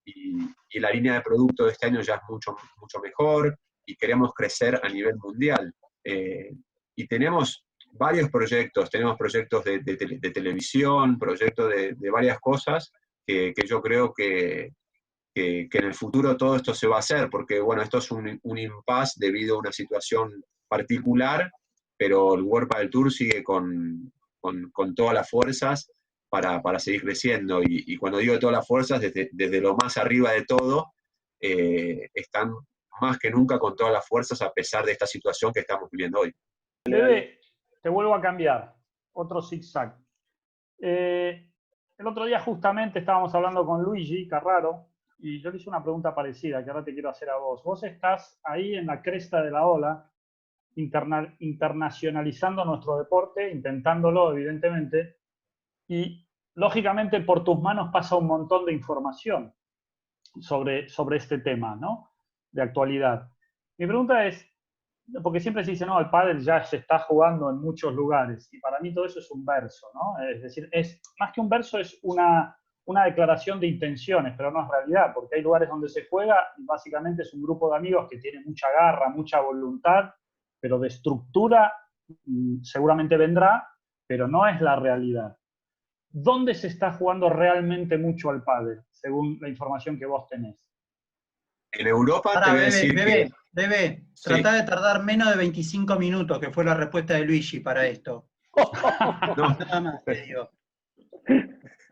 [SPEAKER 5] Y la línea de producto de este año ya es mucho, mucho mejor y queremos crecer a nivel mundial. Y tenemos varios proyectos, tenemos proyectos de televisión, proyectos de varias cosas que yo creo que en el futuro todo esto se va a hacer, porque bueno, esto es un impasse debido a una situación particular, pero el World Padel Tour sigue con todas las fuerzas para seguir creciendo. Y cuando digo todas las fuerzas, desde lo más arriba de todo, están más que nunca con todas las fuerzas a pesar de esta situación que estamos viviendo hoy.
[SPEAKER 1] Bebe, te vuelvo a cambiar. Otro zigzag. El otro día justamente estábamos hablando con Luigi Carraro y yo le hice una pregunta parecida que ahora te quiero hacer a vos. Vos estás ahí en la cresta de la ola, internacionalizando nuestro deporte, intentándolo evidentemente, y lógicamente por tus manos pasa un montón de información sobre este tema, ¿no? De actualidad. Mi pregunta es, porque siempre se dice, no, el pádel ya se está jugando en muchos lugares, y para mí todo eso es un verso, ¿no? Es decir, es más que un verso, es una declaración de intenciones, pero no es realidad, porque hay lugares donde se juega y básicamente es un grupo de amigos que tiene mucha garra, mucha voluntad, pero de estructura seguramente vendrá, pero no es la realidad. ¿Dónde se está jugando realmente mucho al pádel, según la información que vos tenés?
[SPEAKER 5] En Europa te voy a decir que...
[SPEAKER 3] Bebe,
[SPEAKER 5] Sí.
[SPEAKER 3] Tratá de tardar menos de 25 minutos, que fue la respuesta de Luigi para esto.
[SPEAKER 5] No,
[SPEAKER 3] Nada más te digo.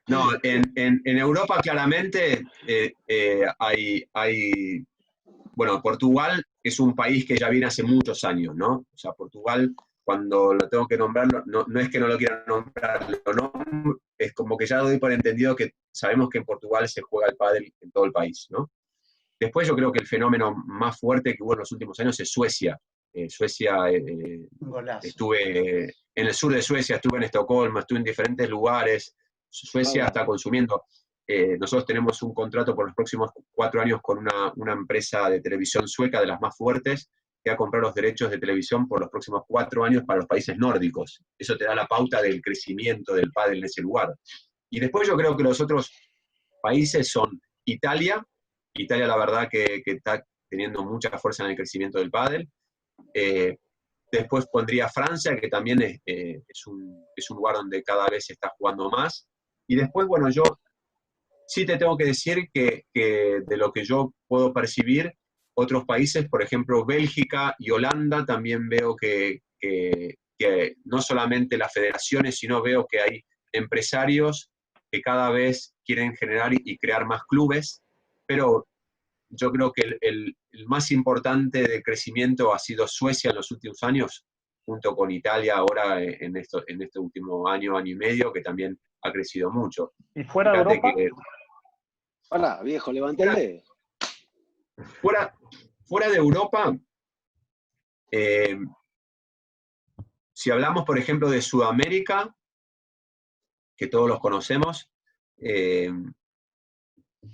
[SPEAKER 5] no, en Europa claramente hay... Bueno, Portugal es un país que ya viene hace muchos años, ¿no? O sea, Portugal, cuando lo tengo que nombrar, no es que no lo quiera nombrar, es como que ya doy por entendido que sabemos que en Portugal se juega el pádel en todo el país, ¿no? Después yo creo que el fenómeno más fuerte que hubo en los últimos años es Suecia. Estuve en el sur de Suecia, estuve en Estocolmo, estuve en diferentes lugares. Suecia está consumiendo. Nosotros tenemos un contrato por los próximos 4 años con una empresa de televisión sueca de las más fuertes que va a comprar los derechos de televisión por los próximos 4 años para los países nórdicos. Eso te da la pauta del crecimiento del pádel en ese lugar. Y después yo creo que los otros países son Italia. Italia la verdad que está teniendo mucha fuerza en el crecimiento del pádel. Después pondría Francia, que también es un lugar donde cada vez se está jugando más. Y después, bueno, yo sí te tengo que decir que de lo que yo puedo percibir, otros países, por ejemplo, Bélgica y Holanda, también veo que no solamente las federaciones, sino veo que hay empresarios que cada vez quieren generar y crear más clubes, pero yo creo que el más importante de crecimiento ha sido Suecia en los últimos años, junto con Italia ahora en este último año y medio, que también ha crecido mucho.
[SPEAKER 1] ¿Y fuera de Europa?
[SPEAKER 4] Pará, viejo, levanté el dedo.
[SPEAKER 5] Fuera de Europa, si hablamos, por ejemplo, de Sudamérica, que todos los conocemos,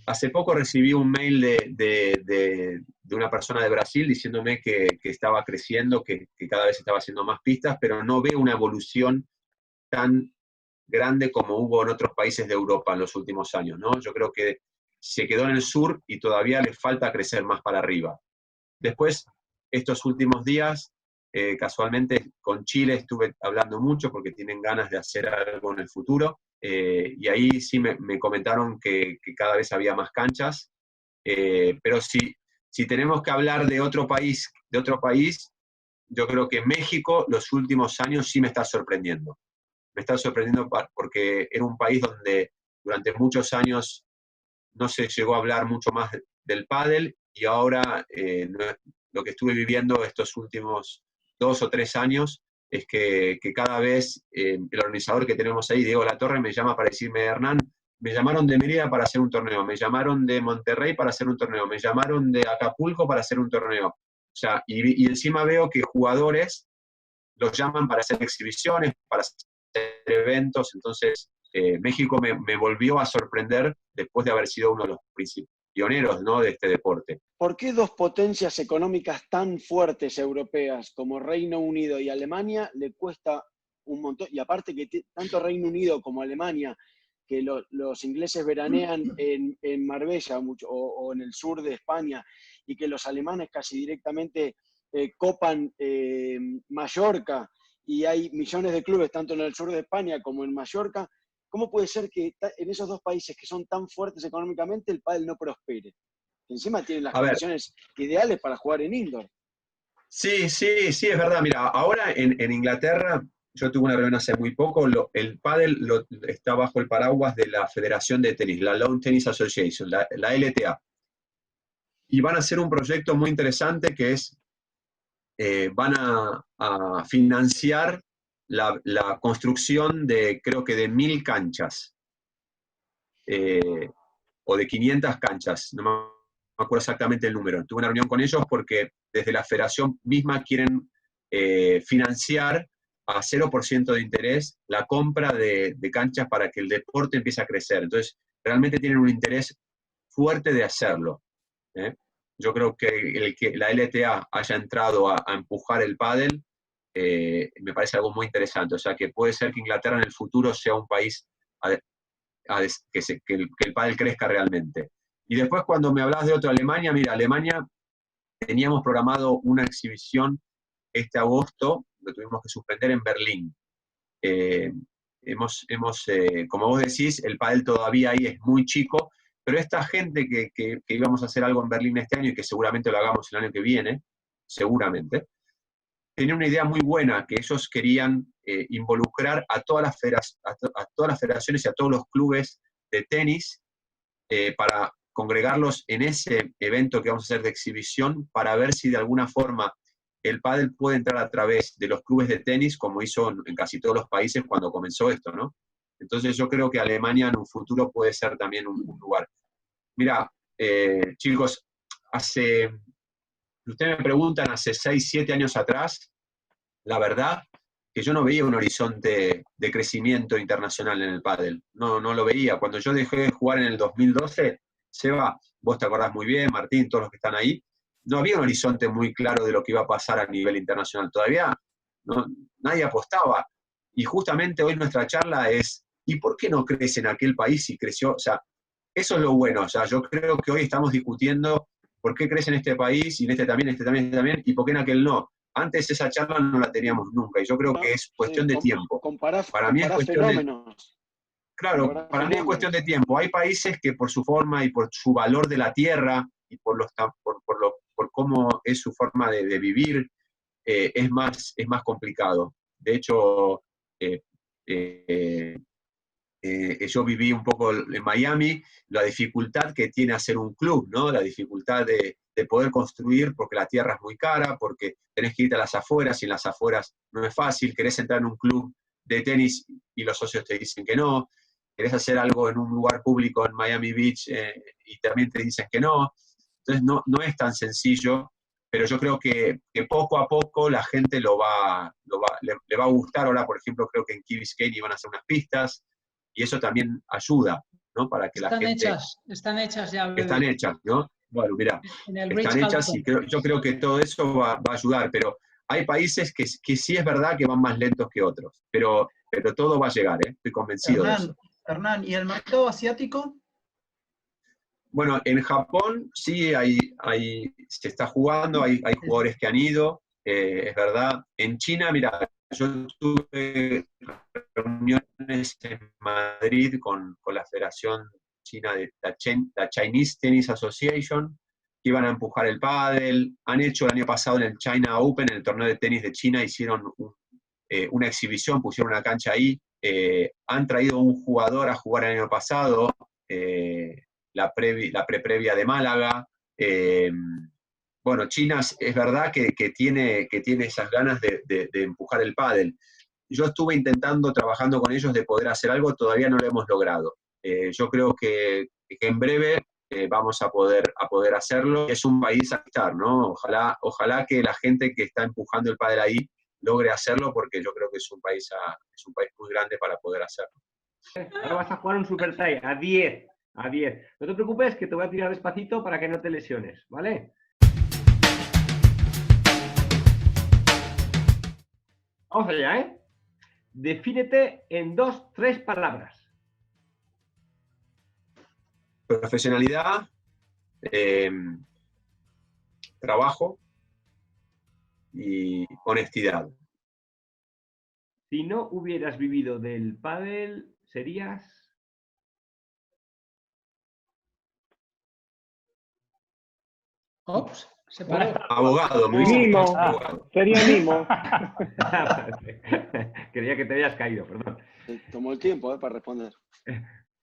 [SPEAKER 5] hace poco recibí un mail de una persona de Brasil diciéndome que estaba creciendo, que cada vez estaba haciendo más pistas, pero no veo una evolución tan grande como hubo en otros países de Europa en los últimos años, ¿no? Yo creo que se quedó en el sur y todavía le falta crecer más para arriba. Después, estos últimos días, casualmente con Chile estuve hablando mucho porque tienen ganas de hacer algo en el futuro, y ahí sí me comentaron que cada vez había más canchas, pero si tenemos que hablar de otro país, yo creo que México los últimos años sí me está sorprendiendo. Me está sorprendiendo porque era un país donde durante muchos años no se llegó a hablar mucho más del pádel, y ahora lo que estuve viviendo estos últimos 2 o 3 años es que cada vez el organizador que tenemos ahí, Diego Latorre, me llama para decirme: Hernán, me llamaron de Mérida para hacer un torneo, me llamaron de Monterrey para hacer un torneo, me llamaron de Acapulco para hacer un torneo. O sea, y encima veo que jugadores los llaman para hacer exhibiciones, para hacer eventos. Entonces México me volvió a sorprender después de haber sido uno de los pioneros, ¿no?, de este deporte.
[SPEAKER 4] ¿Por qué 2 potencias económicas tan fuertes europeas como Reino Unido y Alemania le cuesta un montón, y aparte que tanto Reino Unido como Alemania, que los ingleses veranean en Marbella mucho, o en el sur de España, y que los alemanes casi directamente copan Mallorca, y hay millones de clubes tanto en el sur de España como en Mallorca. ¿Cómo puede ser que en esos dos países que son tan fuertes económicamente el pádel no prospere? Encima tienen las condiciones ideales para jugar en indoor.
[SPEAKER 5] Sí, es verdad. Mira, ahora en Inglaterra, yo tuve una reunión hace muy poco, el pádel está bajo el paraguas de la Federación de Tenis, la Lawn Tennis Association, la LTA. Y van a hacer un proyecto muy interesante que es, van a financiar la construcción de, creo que de 1000 canchas, o de 500 canchas, no me acuerdo exactamente el número. Tuve una reunión con ellos porque desde la federación misma quieren financiar a 0% de interés la compra de canchas para que el deporte empiece a crecer. Entonces, realmente tienen un interés fuerte de hacerlo. Yo creo que que la LTA haya entrado a empujar el pádel, me parece algo muy interesante. O sea, que puede ser que Inglaterra en el futuro sea un país que el pádel crezca realmente. Y después, cuando me hablas de otra Alemania, mira, Alemania teníamos programado una exhibición este agosto, lo tuvimos que suspender en Berlín. Como vos decís, el pádel todavía ahí es muy chico, pero esta gente que íbamos a hacer algo en Berlín este año y que seguramente lo hagamos el año que viene, seguramente, tenía una idea muy buena, que ellos querían involucrar a todas las federaciones y a todos los clubes de tenis para congregarlos en ese evento que vamos a hacer de exhibición para ver si de alguna forma el pádel puede entrar a través de los clubes de tenis, como hizo en casi todos los países cuando comenzó esto, ¿no? Entonces yo creo que Alemania en un futuro puede ser también un lugar. Mira, chicos, ustedes me preguntan, hace 6, 7 años atrás, la verdad que yo no veía un horizonte de crecimiento internacional en el pádel. No lo veía. Cuando yo dejé de jugar en el 2012, Seba, vos te acordás muy bien, Martín, todos los que están ahí, no había un horizonte muy claro de lo que iba a pasar a nivel internacional. Todavía nadie apostaba. Y justamente hoy nuestra charla es, ¿y por qué no crece en aquel país si creció? O sea, eso es lo bueno. O sea, yo creo que hoy estamos discutiendo por qué crece en este país, y en este también, y por qué en aquel no. Antes esa charla no la teníamos nunca, y yo creo que es cuestión de tiempo. Para mí es cuestión
[SPEAKER 4] fenómenos.
[SPEAKER 5] Claro, para mí es cuestión de tiempo. Hay países que por su forma y por su valor de la tierra, y por cómo es su forma de vivir, es más complicado. De hecho, yo viví un poco en Miami, la dificultad que tiene hacer un club, ¿no? La dificultad de poder construir, porque la tierra es muy cara, porque tenés que irte a las afueras, y en las afueras no es fácil. Querés entrar en un club de tenis y los socios te dicen que no. Querés hacer algo en un lugar público en Miami Beach y también te dicen que no. Entonces no es tan sencillo, pero yo creo que poco a poco la gente le va a gustar. Ahora, por ejemplo, creo que en Key Biscayne van a hacer unas pistas, y eso también ayuda, ¿no? Para que la gente...
[SPEAKER 7] Están hechas ya.
[SPEAKER 5] Están hechas, ¿no? Bueno, mira, están hechas, y yo creo que todo eso va a ayudar, pero hay países que sí es verdad que van más lentos que otros, pero todo va a llegar, estoy convencido de eso.
[SPEAKER 3] Hernán, ¿y el mercado asiático?
[SPEAKER 5] Bueno, en Japón sí se está jugando, hay jugadores que han ido, es verdad. En China, mira, yo tuve reuniones en Madrid con la Federación China de la Chinese Tennis Association, que iban a empujar el pádel. Han hecho el año pasado en el China Open, en el torneo de tenis de China, hicieron una exhibición, pusieron una cancha ahí. Han traído un jugador a jugar el año pasado, la pre-previa de Málaga. Bueno, China es verdad que tiene esas ganas de empujar el pádel. Yo estuve trabajando con ellos de poder hacer algo, todavía no lo hemos logrado. Yo creo que en breve vamos a poder hacerlo. Es un país a estar, ¿no? Ojalá que la gente que está empujando el pádel ahí logre hacerlo, porque yo creo que es un país muy grande para poder hacerlo.
[SPEAKER 6] Ahora vas a jugar un super tie, a 10. No te preocupes, que te voy a tirar despacito para que no te lesiones, ¿vale? Vamos allá, ¿eh? Defínete en 2, 3 palabras.
[SPEAKER 5] Profesionalidad, trabajo y honestidad.
[SPEAKER 6] Si no hubieras vivido del pádel, serías...
[SPEAKER 7] Ops, se paró.
[SPEAKER 5] Abogado, me hubiese
[SPEAKER 2] Mimo.
[SPEAKER 5] dicho abogado.
[SPEAKER 2] Sería mimo.
[SPEAKER 6] Creía que te habías caído, perdón.
[SPEAKER 4] Tomó el tiempo para responder.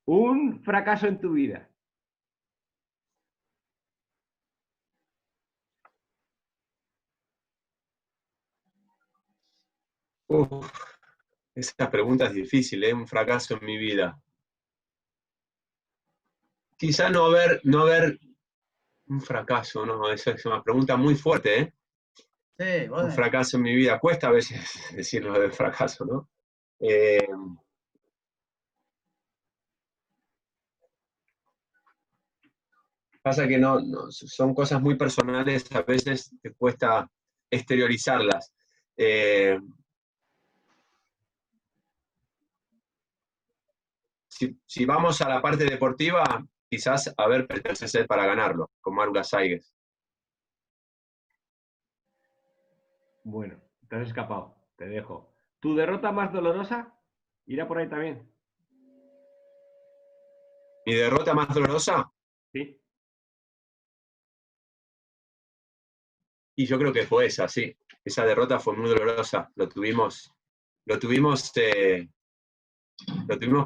[SPEAKER 6] Un fracaso en tu vida.
[SPEAKER 5] Uf, esa pregunta es difícil, ¿eh? Un fracaso en mi vida. Quizá no haber un fracaso, ¿no? Esa es una pregunta muy fuerte, ¿eh?
[SPEAKER 3] Sí,
[SPEAKER 5] Un
[SPEAKER 3] bueno.
[SPEAKER 5] fracaso en mi vida. Cuesta a veces decirlo del fracaso, ¿no? Pasa que son cosas muy personales, a veces te cuesta exteriorizarlas. Si vamos a la parte deportiva, quizás haber perdido ese set para ganarlo, con Marula Saigues.
[SPEAKER 6] Bueno, te has escapado, te dejo. ¿Tu derrota más dolorosa? Irá por ahí también.
[SPEAKER 5] ¿Mi derrota más dolorosa?
[SPEAKER 6] Sí.
[SPEAKER 5] Y yo creo que fue esa, sí. Esa derrota fue muy dolorosa. Lo tuvimos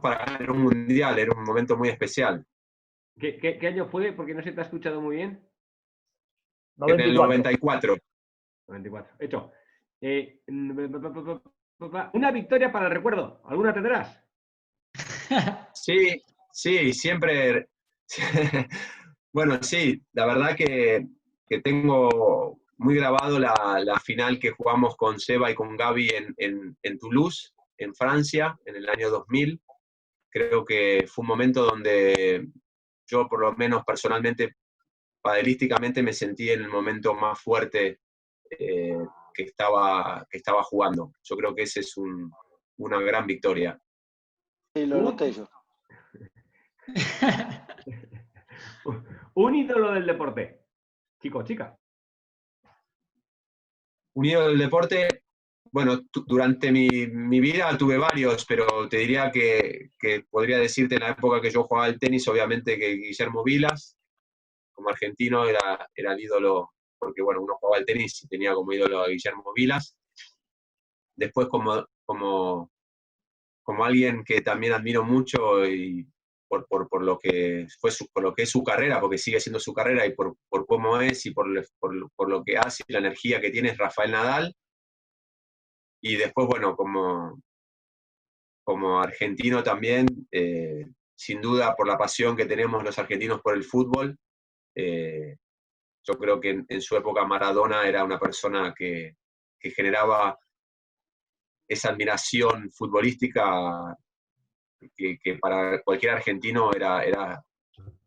[SPEAKER 5] para ganar en un mundial, era un momento muy especial.
[SPEAKER 6] ¿Qué año fue? Porque no se te ha escuchado muy bien.
[SPEAKER 1] 94.
[SPEAKER 5] En el 94.
[SPEAKER 6] 94. Hecho. Una victoria para el recuerdo. ¿Alguna tendrás?
[SPEAKER 5] Sí, siempre. Bueno, sí, la verdad que tengo muy grabado la final que jugamos con Seba y con Gaby en Toulouse, en Francia, en el año 2000. Creo que fue un momento donde yo, por lo menos personalmente, padelísticamente, me sentí en el momento más fuerte que estaba jugando. Yo creo que ese es una gran victoria.
[SPEAKER 4] Sí, lo noté yo.
[SPEAKER 6] Un ídolo del deporte. Chico, chica.
[SPEAKER 5] Un ídolo del deporte, bueno, durante mi vida tuve varios, pero te diría que podría decirte en la época que yo jugaba al tenis, obviamente que Guillermo Vilas, como argentino, era el ídolo, porque bueno, uno jugaba al tenis y tenía como ídolo a Guillermo Vilas. Después como alguien que también admiro mucho y por lo que por lo que es su carrera, porque sigue siendo su carrera y por cómo es y por lo que hace y la energía que tiene, es Rafael Nadal. Y después, bueno, como argentino también, sin duda por la pasión que tenemos los argentinos por el fútbol, yo creo que en su época Maradona era una persona que generaba esa admiración futbolística que para cualquier argentino era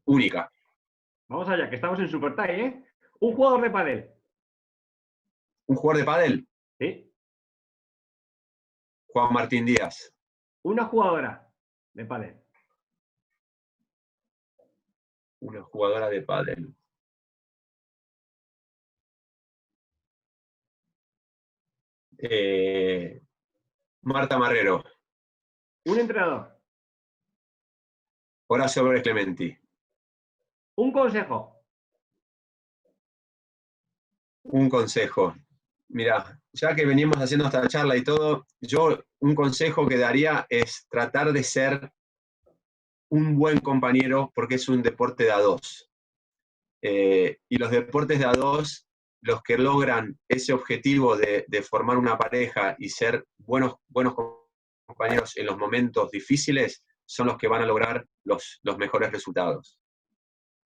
[SPEAKER 5] única.
[SPEAKER 6] Vamos allá, que estamos en Super Tie, ¿eh? Un jugador de pádel.
[SPEAKER 5] ¿Un jugador de pádel?
[SPEAKER 6] Sí.
[SPEAKER 5] Juan Martín Díaz.
[SPEAKER 6] Una jugadora de pádel.
[SPEAKER 5] Una jugadora de pádel. Marta Marrero.
[SPEAKER 6] Un entrenador.
[SPEAKER 5] Horacio Álvarez Clementi.
[SPEAKER 6] Un consejo.
[SPEAKER 5] Un consejo. Mira, ya que venimos haciendo esta charla y todo, yo un consejo que daría es tratar de ser un buen compañero, porque es un deporte de a dos. Y los deportes de a dos, los que logran ese objetivo de formar una pareja y ser buenos compañeros en los momentos difíciles, son los que van a lograr los mejores resultados.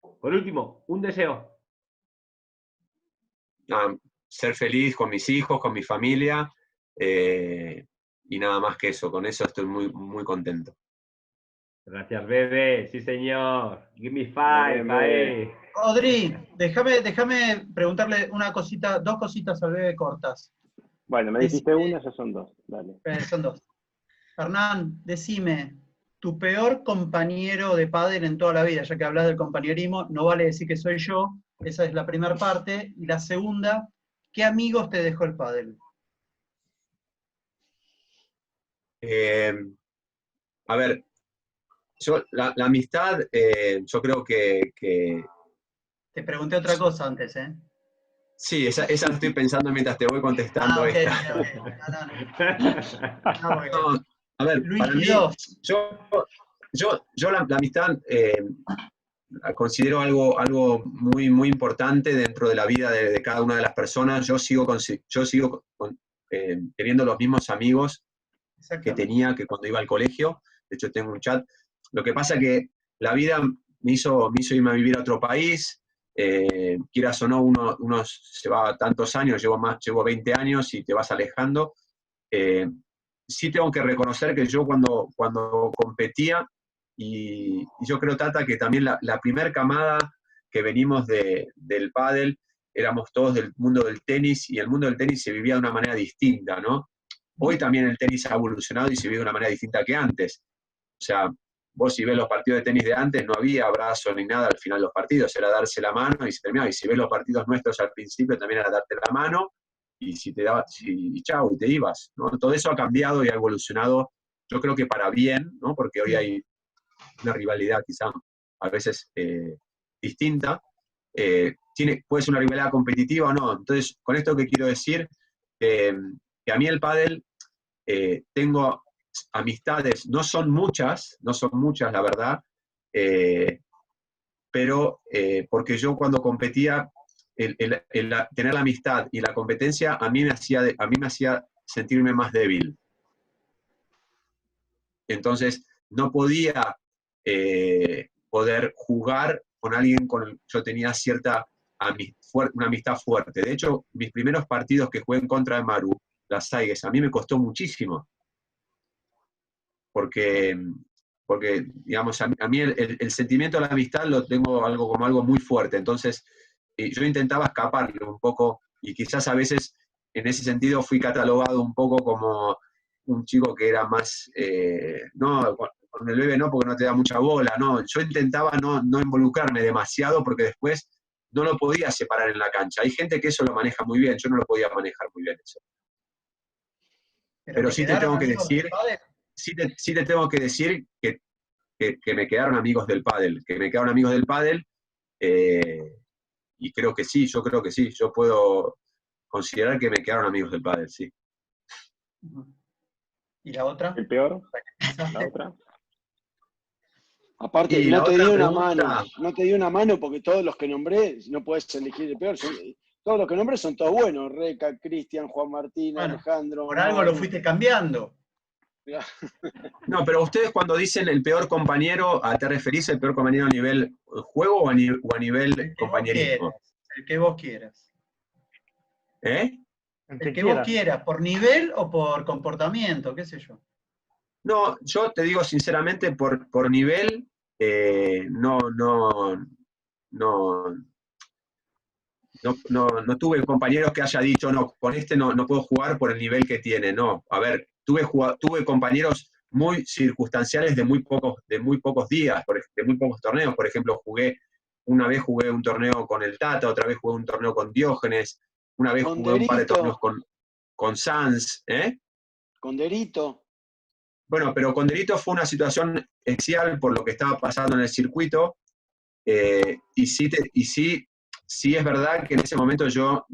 [SPEAKER 6] Por último, un deseo.
[SPEAKER 5] Ser feliz con mis hijos, con mi familia, y nada más que eso. Con eso estoy muy, muy contento.
[SPEAKER 6] Gracias, Bebe. Sí, señor. Give me five, ahí.
[SPEAKER 3] Odri, déjame preguntarle una cosita, dos cositas al Bebe cortas.
[SPEAKER 2] Bueno, me dijiste una, ya son dos. Dale.
[SPEAKER 3] Son dos. Hernán, decime, tu peor compañero de pádel en toda la vida, ya que hablas del compañerismo, no vale decir que soy yo, esa es la primera parte. Y la segunda, ¿qué amigos te dejó el pádel?
[SPEAKER 5] A ver, la amistad, yo creo que
[SPEAKER 3] Te pregunté otra cosa antes, ¿eh?
[SPEAKER 5] sí, esa la estoy pensando mientras te voy contestando
[SPEAKER 3] ok,
[SPEAKER 5] esta.
[SPEAKER 3] ok. No, porque
[SPEAKER 5] No, a ver,
[SPEAKER 3] Luis
[SPEAKER 5] para mí,
[SPEAKER 3] Guidó.
[SPEAKER 5] yo la amistad la considero algo muy, muy importante dentro de la vida de cada una de las personas. Yo sigo teniendo los mismos amigos que tenía que cuando iba al colegio. De hecho, tengo un chat. Lo que pasa es que la vida me hizo irme a vivir a otro país. Quieras o no, uno se va tantos años, llevo 20 años y te vas alejando. Sí tengo que reconocer que yo cuando competía, y yo creo, Tata, que también la primer camada que venimos del pádel, éramos todos del mundo del tenis, y el mundo del tenis se vivía de una manera distinta, ¿no? Hoy también el tenis ha evolucionado y se vive de una manera distinta que antes. O sea, vos si ves los partidos de tenis de antes, no había abrazo ni nada al final de los partidos, era darse la mano y se terminaba. Y si ves los partidos nuestros al principio, también era darte la mano, y si te dabas, y chau, y te ibas, ¿no? Todo eso ha cambiado y ha evolucionado, yo creo que para bien, ¿no? Porque hoy hay una rivalidad quizá a veces distinta. Puede ser una rivalidad competitiva o no. Entonces, con esto que quiero decir, que a mí el pádel, tengo amistades, no son muchas, la verdad, pero porque yo cuando competía, tener la amistad y la competencia a mí me hacía sentirme más débil. Entonces, no podía poder jugar con alguien con el que yo tenía una amistad fuerte. De hecho, mis primeros partidos que jugué en contra de Maru, las Saigues, a mí me costó muchísimo. Porque digamos, a mí el sentimiento de la amistad lo tengo como algo muy fuerte. Entonces, yo intentaba escaparle un poco, y quizás a veces, en ese sentido, fui catalogado un poco como un chico que era más, no, con el bebé no, porque no te da mucha bola, no. Yo intentaba no involucrarme demasiado, porque después no lo podía separar en la cancha. Hay gente que eso lo maneja muy bien, yo no lo podía manejar muy bien eso. Pero sí te tengo que decir, sí te tengo que decir que me quedaron amigos del pádel, y creo que sí, yo creo que sí, yo puedo considerar que me quedaron amigos del pádel, sí.
[SPEAKER 3] ¿Y la otra?
[SPEAKER 2] ¿El peor? ¿La otra?
[SPEAKER 4] Aparte,
[SPEAKER 5] Y
[SPEAKER 4] no
[SPEAKER 5] la
[SPEAKER 4] te
[SPEAKER 5] otra
[SPEAKER 4] dio una
[SPEAKER 5] pregunta-
[SPEAKER 4] mano, no te dio una mano porque todos los que nombré, no puedes elegir el peor, todos los que nombré son todos buenos, Reca, Cristian, Juan Martín,
[SPEAKER 3] Bueno,
[SPEAKER 4] Alejandro.
[SPEAKER 3] por algo lo fuiste cambiando.
[SPEAKER 5] No, pero ustedes cuando dicen el peor compañero, ¿te referís al peor compañero a nivel juego o a nivel compañerismo?
[SPEAKER 3] El que vos quieras.
[SPEAKER 5] ¿Eh?
[SPEAKER 3] El que vos quieras, por nivel o por comportamiento, qué sé yo.
[SPEAKER 5] No, yo te digo sinceramente, por nivel, no tuve compañeros que haya dicho, no, con este no puedo jugar por el nivel que tiene. No, a ver, tuve compañeros muy circunstanciales de muy pocos días, de muy pocos torneos. Por ejemplo, una vez jugué un torneo con el Tata, otra vez jugué un torneo con Diógenes, una vez jugué un par de torneos con Sanz, ¿eh?
[SPEAKER 4] Con Derito.
[SPEAKER 5] Bueno, pero con Derito fue una situación especial por lo que estaba pasando en el circuito, y sí es verdad que en ese momento yo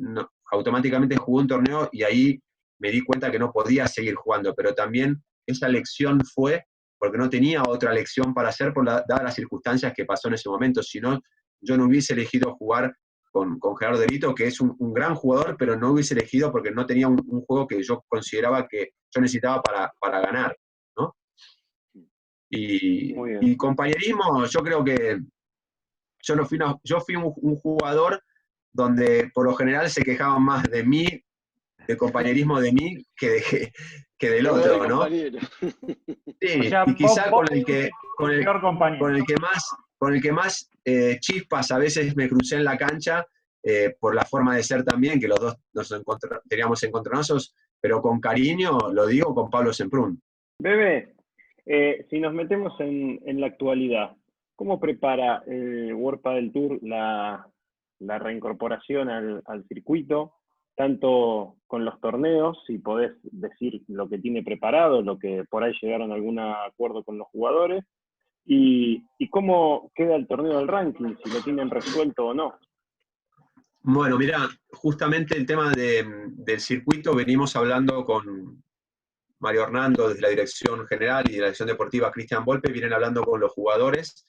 [SPEAKER 5] automáticamente jugué un torneo y ahí me di cuenta que no podía seguir jugando, pero también esa lección fue porque no tenía otra lección para hacer dadas las circunstancias que pasó en ese momento. Si no, yo no hubiese elegido jugar con Gerardo Derito, que es un gran jugador, pero no hubiese elegido porque no tenía un juego que yo consideraba que yo necesitaba para ganar, ¿no? Y compañerismo, yo creo que yo fui un jugador donde por lo general se quejaban más de mí, de compañerismo de mí, que del otro, ¿no? Sí,
[SPEAKER 1] O sea,
[SPEAKER 5] y quizá
[SPEAKER 1] vos
[SPEAKER 5] con el que más chispas a veces me crucé en la cancha, por la forma de ser también, que los dos teníamos encontronazos, pero con cariño, lo digo, con Pablo Semprún.
[SPEAKER 2] Bebe, si nos metemos en la actualidad, ¿cómo prepara el World Padel Tour la reincorporación al circuito? Tanto con los torneos, si podés decir lo que tiene preparado, lo que por ahí llegaron a algún acuerdo con los jugadores, y cómo queda el torneo del ranking, si lo tienen resuelto o no.
[SPEAKER 5] Bueno, mira, justamente el tema del circuito venimos hablando con Mario Hernando desde la Dirección General y de la Dirección Deportiva Cristian Volpe, vienen hablando con los jugadores,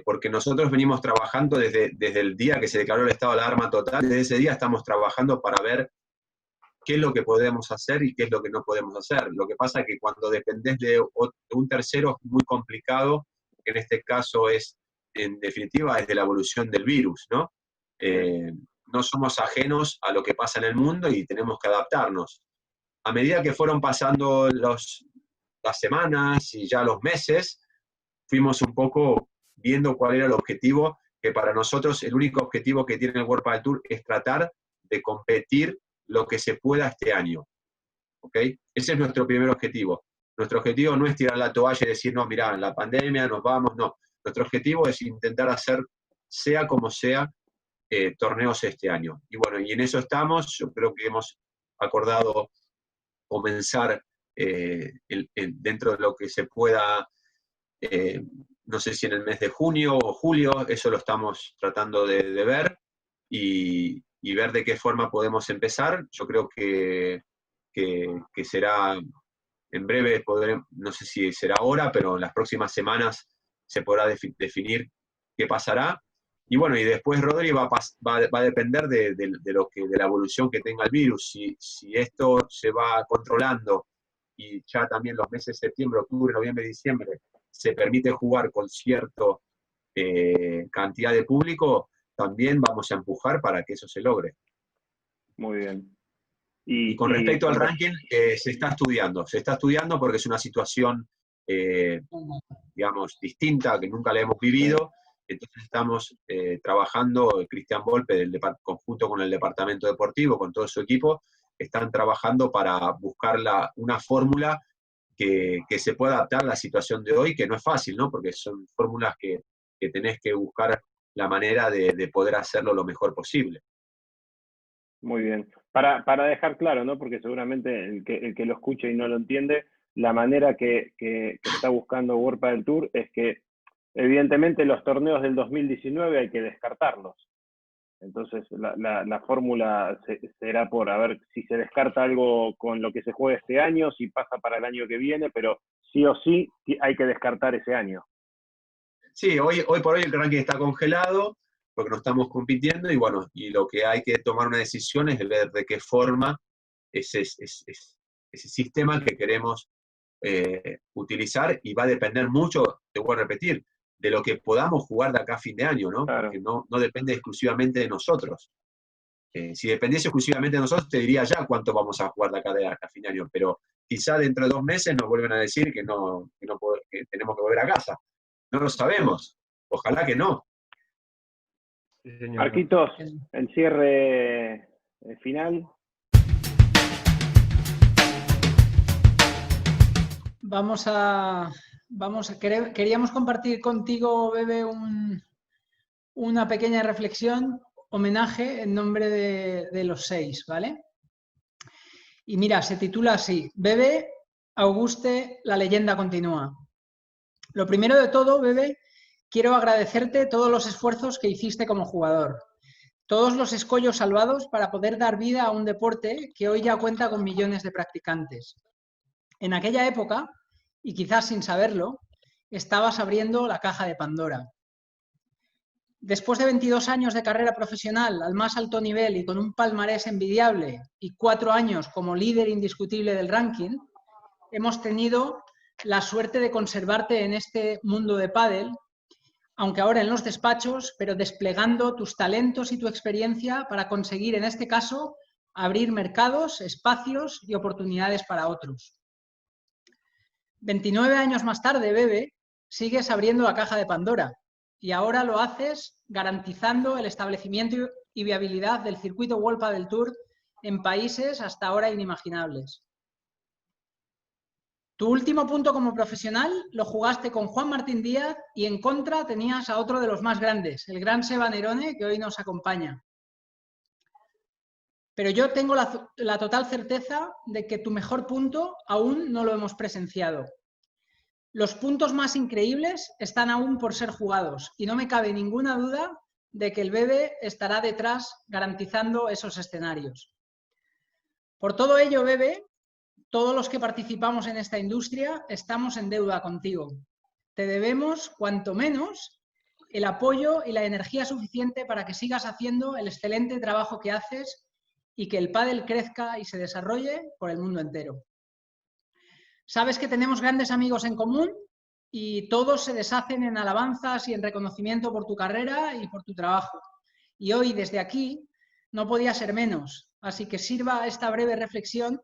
[SPEAKER 5] porque nosotros venimos trabajando desde el día que se declaró el estado de alarma total. Desde ese día estamos trabajando para ver qué es lo que podemos hacer y qué es lo que no podemos hacer. Lo que pasa es que cuando dependés de un tercero es muy complicado, que en este caso es, en definitiva, es de la evolución del virus, ¿no? No somos ajenos a lo que pasa en el mundo y tenemos que adaptarnos. A medida que fueron pasando las semanas y ya los meses, fuimos un poco viendo cuál era el objetivo, que para nosotros el único objetivo que tiene el World Padel Tour es tratar de competir lo que se pueda este año. ¿Ok? Ese es nuestro primer objetivo. Nuestro objetivo no es tirar la toalla y decir, no, mirá, la pandemia, nos vamos, no. Nuestro objetivo es intentar hacer, sea como sea, torneos este año. Y bueno, y en eso estamos. Yo creo que hemos acordado comenzar dentro de lo que se pueda, no sé si en el mes de junio o julio, eso lo estamos tratando de ver y ver de qué forma podemos empezar. Yo creo que será en breve, no sé si será ahora, pero en las próximas semanas se podrá definir qué pasará. Y bueno, y después, Rodri, va a depender de la evolución que tenga el virus. Si esto se va controlando y ya también los meses de septiembre, octubre, noviembre, diciembre, se permite jugar con cierta cantidad de público, también vamos a empujar para que eso se logre.
[SPEAKER 2] Muy bien.
[SPEAKER 5] Y con respecto al ranking, se está estudiando porque es una situación, digamos, distinta, que nunca la hemos vivido. Entonces estamos trabajando, Cristian Volpe, conjunto con el departamento deportivo, con todo su equipo, están trabajando para buscar una fórmula que se pueda adaptar a la situación de hoy, que no es fácil, ¿no? Porque son fórmulas que tenés que buscar la manera de poder hacerlo lo mejor posible.
[SPEAKER 2] Muy bien. Para dejar claro, ¿no? Porque seguramente el que lo escuche y no lo entiende, la manera que está buscando World Padel Tour es que evidentemente los torneos del 2019 hay que descartarlos. Entonces la fórmula será por a ver si se descarta algo con lo que se juegue este año, si pasa para el año que viene, pero sí o sí hay que descartar ese año.
[SPEAKER 5] Sí, hoy por hoy el ranking está congelado porque no estamos compitiendo y bueno, y lo que hay que tomar una decisión es ver de qué forma ese sistema que queremos utilizar, y va a depender mucho, te voy a repetir, de lo que podamos jugar de acá a fin de año, ¿no?
[SPEAKER 2] Claro.
[SPEAKER 5] Porque no depende exclusivamente de nosotros. Si dependiese exclusivamente de nosotros, te diría ya cuánto vamos a jugar de acá a fin de año, pero quizá dentro de 2 meses nos vuelven a decir que tenemos que volver a casa. No lo sabemos. Ojalá que no.
[SPEAKER 6] Sí, señor.
[SPEAKER 2] Marquitos, el cierre final.
[SPEAKER 7] Queríamos compartir contigo, Bebe, una pequeña reflexión, homenaje en nombre de los 6, ¿vale? Y mira, se titula así: Bebe, Auguste, la leyenda continúa. Lo primero de todo, Bebe, quiero agradecerte todos los esfuerzos que hiciste como jugador, todos los escollos salvados para poder dar vida a un deporte que hoy ya cuenta con millones de practicantes. En aquella época, y quizás sin saberlo, estabas abriendo la caja de Pandora. Después de 22 años de carrera profesional al más alto nivel y con un palmarés envidiable y 4 años como líder indiscutible del ranking, hemos tenido la suerte de conservarte en este mundo de pádel, aunque ahora en los despachos, pero desplegando tus talentos y tu experiencia para conseguir, en este caso, abrir mercados, espacios y oportunidades para otros. 29 años más tarde, Bebe, sigues abriendo la caja de Pandora y ahora lo haces garantizando el establecimiento y viabilidad del circuito World Padel Tour en países hasta ahora inimaginables. Tu último punto como profesional lo jugaste con Juan Martín Díaz y en contra tenías a otro de los más grandes, el gran Seba Nerone, que hoy nos acompaña. Pero yo tengo la total certeza de que tu mejor punto aún no lo hemos presenciado. Los puntos más increíbles están aún por ser jugados y no me cabe ninguna duda de que el Bebe estará detrás garantizando esos escenarios. Por todo ello, Bebe, todos los que participamos en esta industria estamos en deuda contigo. Te debemos, cuanto menos, el apoyo y la energía suficiente para que sigas haciendo el excelente trabajo que haces y que el pádel crezca y se desarrolle por el mundo entero. Sabes que tenemos grandes amigos en común y todos se deshacen en alabanzas y en reconocimiento por tu carrera y por tu trabajo. Y hoy, desde aquí, no podía ser menos, así que sirva esta breve reflexión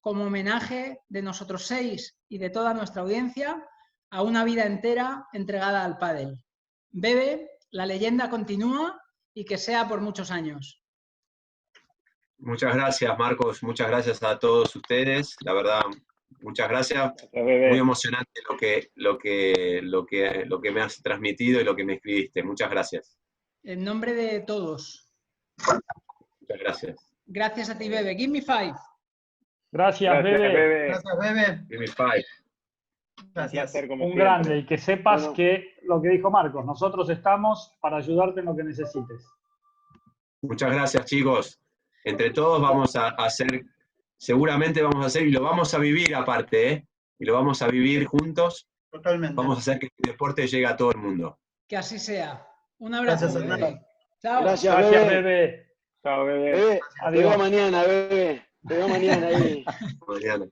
[SPEAKER 7] como homenaje de nosotros 6 y de toda nuestra audiencia a una vida entera entregada al pádel. Bebe, la leyenda continúa y que sea por muchos años.
[SPEAKER 5] Muchas gracias, Marcos. Muchas gracias a todos ustedes. La verdad, muchas gracias. Muy emocionante lo que me has transmitido y lo que me escribiste. Muchas gracias.
[SPEAKER 7] En nombre de todos.
[SPEAKER 5] Muchas gracias.
[SPEAKER 7] Gracias a ti, Bebe. Give me 5.
[SPEAKER 1] Gracias, Bebe.
[SPEAKER 3] Gracias, Bebe.
[SPEAKER 5] Give me 5.
[SPEAKER 3] Gracias.
[SPEAKER 1] Un grande, y que sepas que lo que dijo Marcos, nosotros estamos para ayudarte en lo que necesites.
[SPEAKER 5] Muchas gracias, chicos. Entre todos vamos a hacer, seguramente vamos a hacer, y lo vamos a vivir aparte, ¿eh? Y lo vamos a vivir juntos.
[SPEAKER 3] Totalmente.
[SPEAKER 5] Vamos a hacer que el deporte llegue a todo el mundo.
[SPEAKER 7] Que así sea. Un abrazo.
[SPEAKER 3] Gracias, hermano.
[SPEAKER 7] Chao.
[SPEAKER 4] Gracias,
[SPEAKER 1] Gracias,
[SPEAKER 4] Bebe.
[SPEAKER 1] Bebe.
[SPEAKER 2] Chao, Bebe.
[SPEAKER 4] Bebe, te
[SPEAKER 1] Adiós.
[SPEAKER 4] veo mañana, Bebe. Te veo mañana ahí.
[SPEAKER 5] Mañana.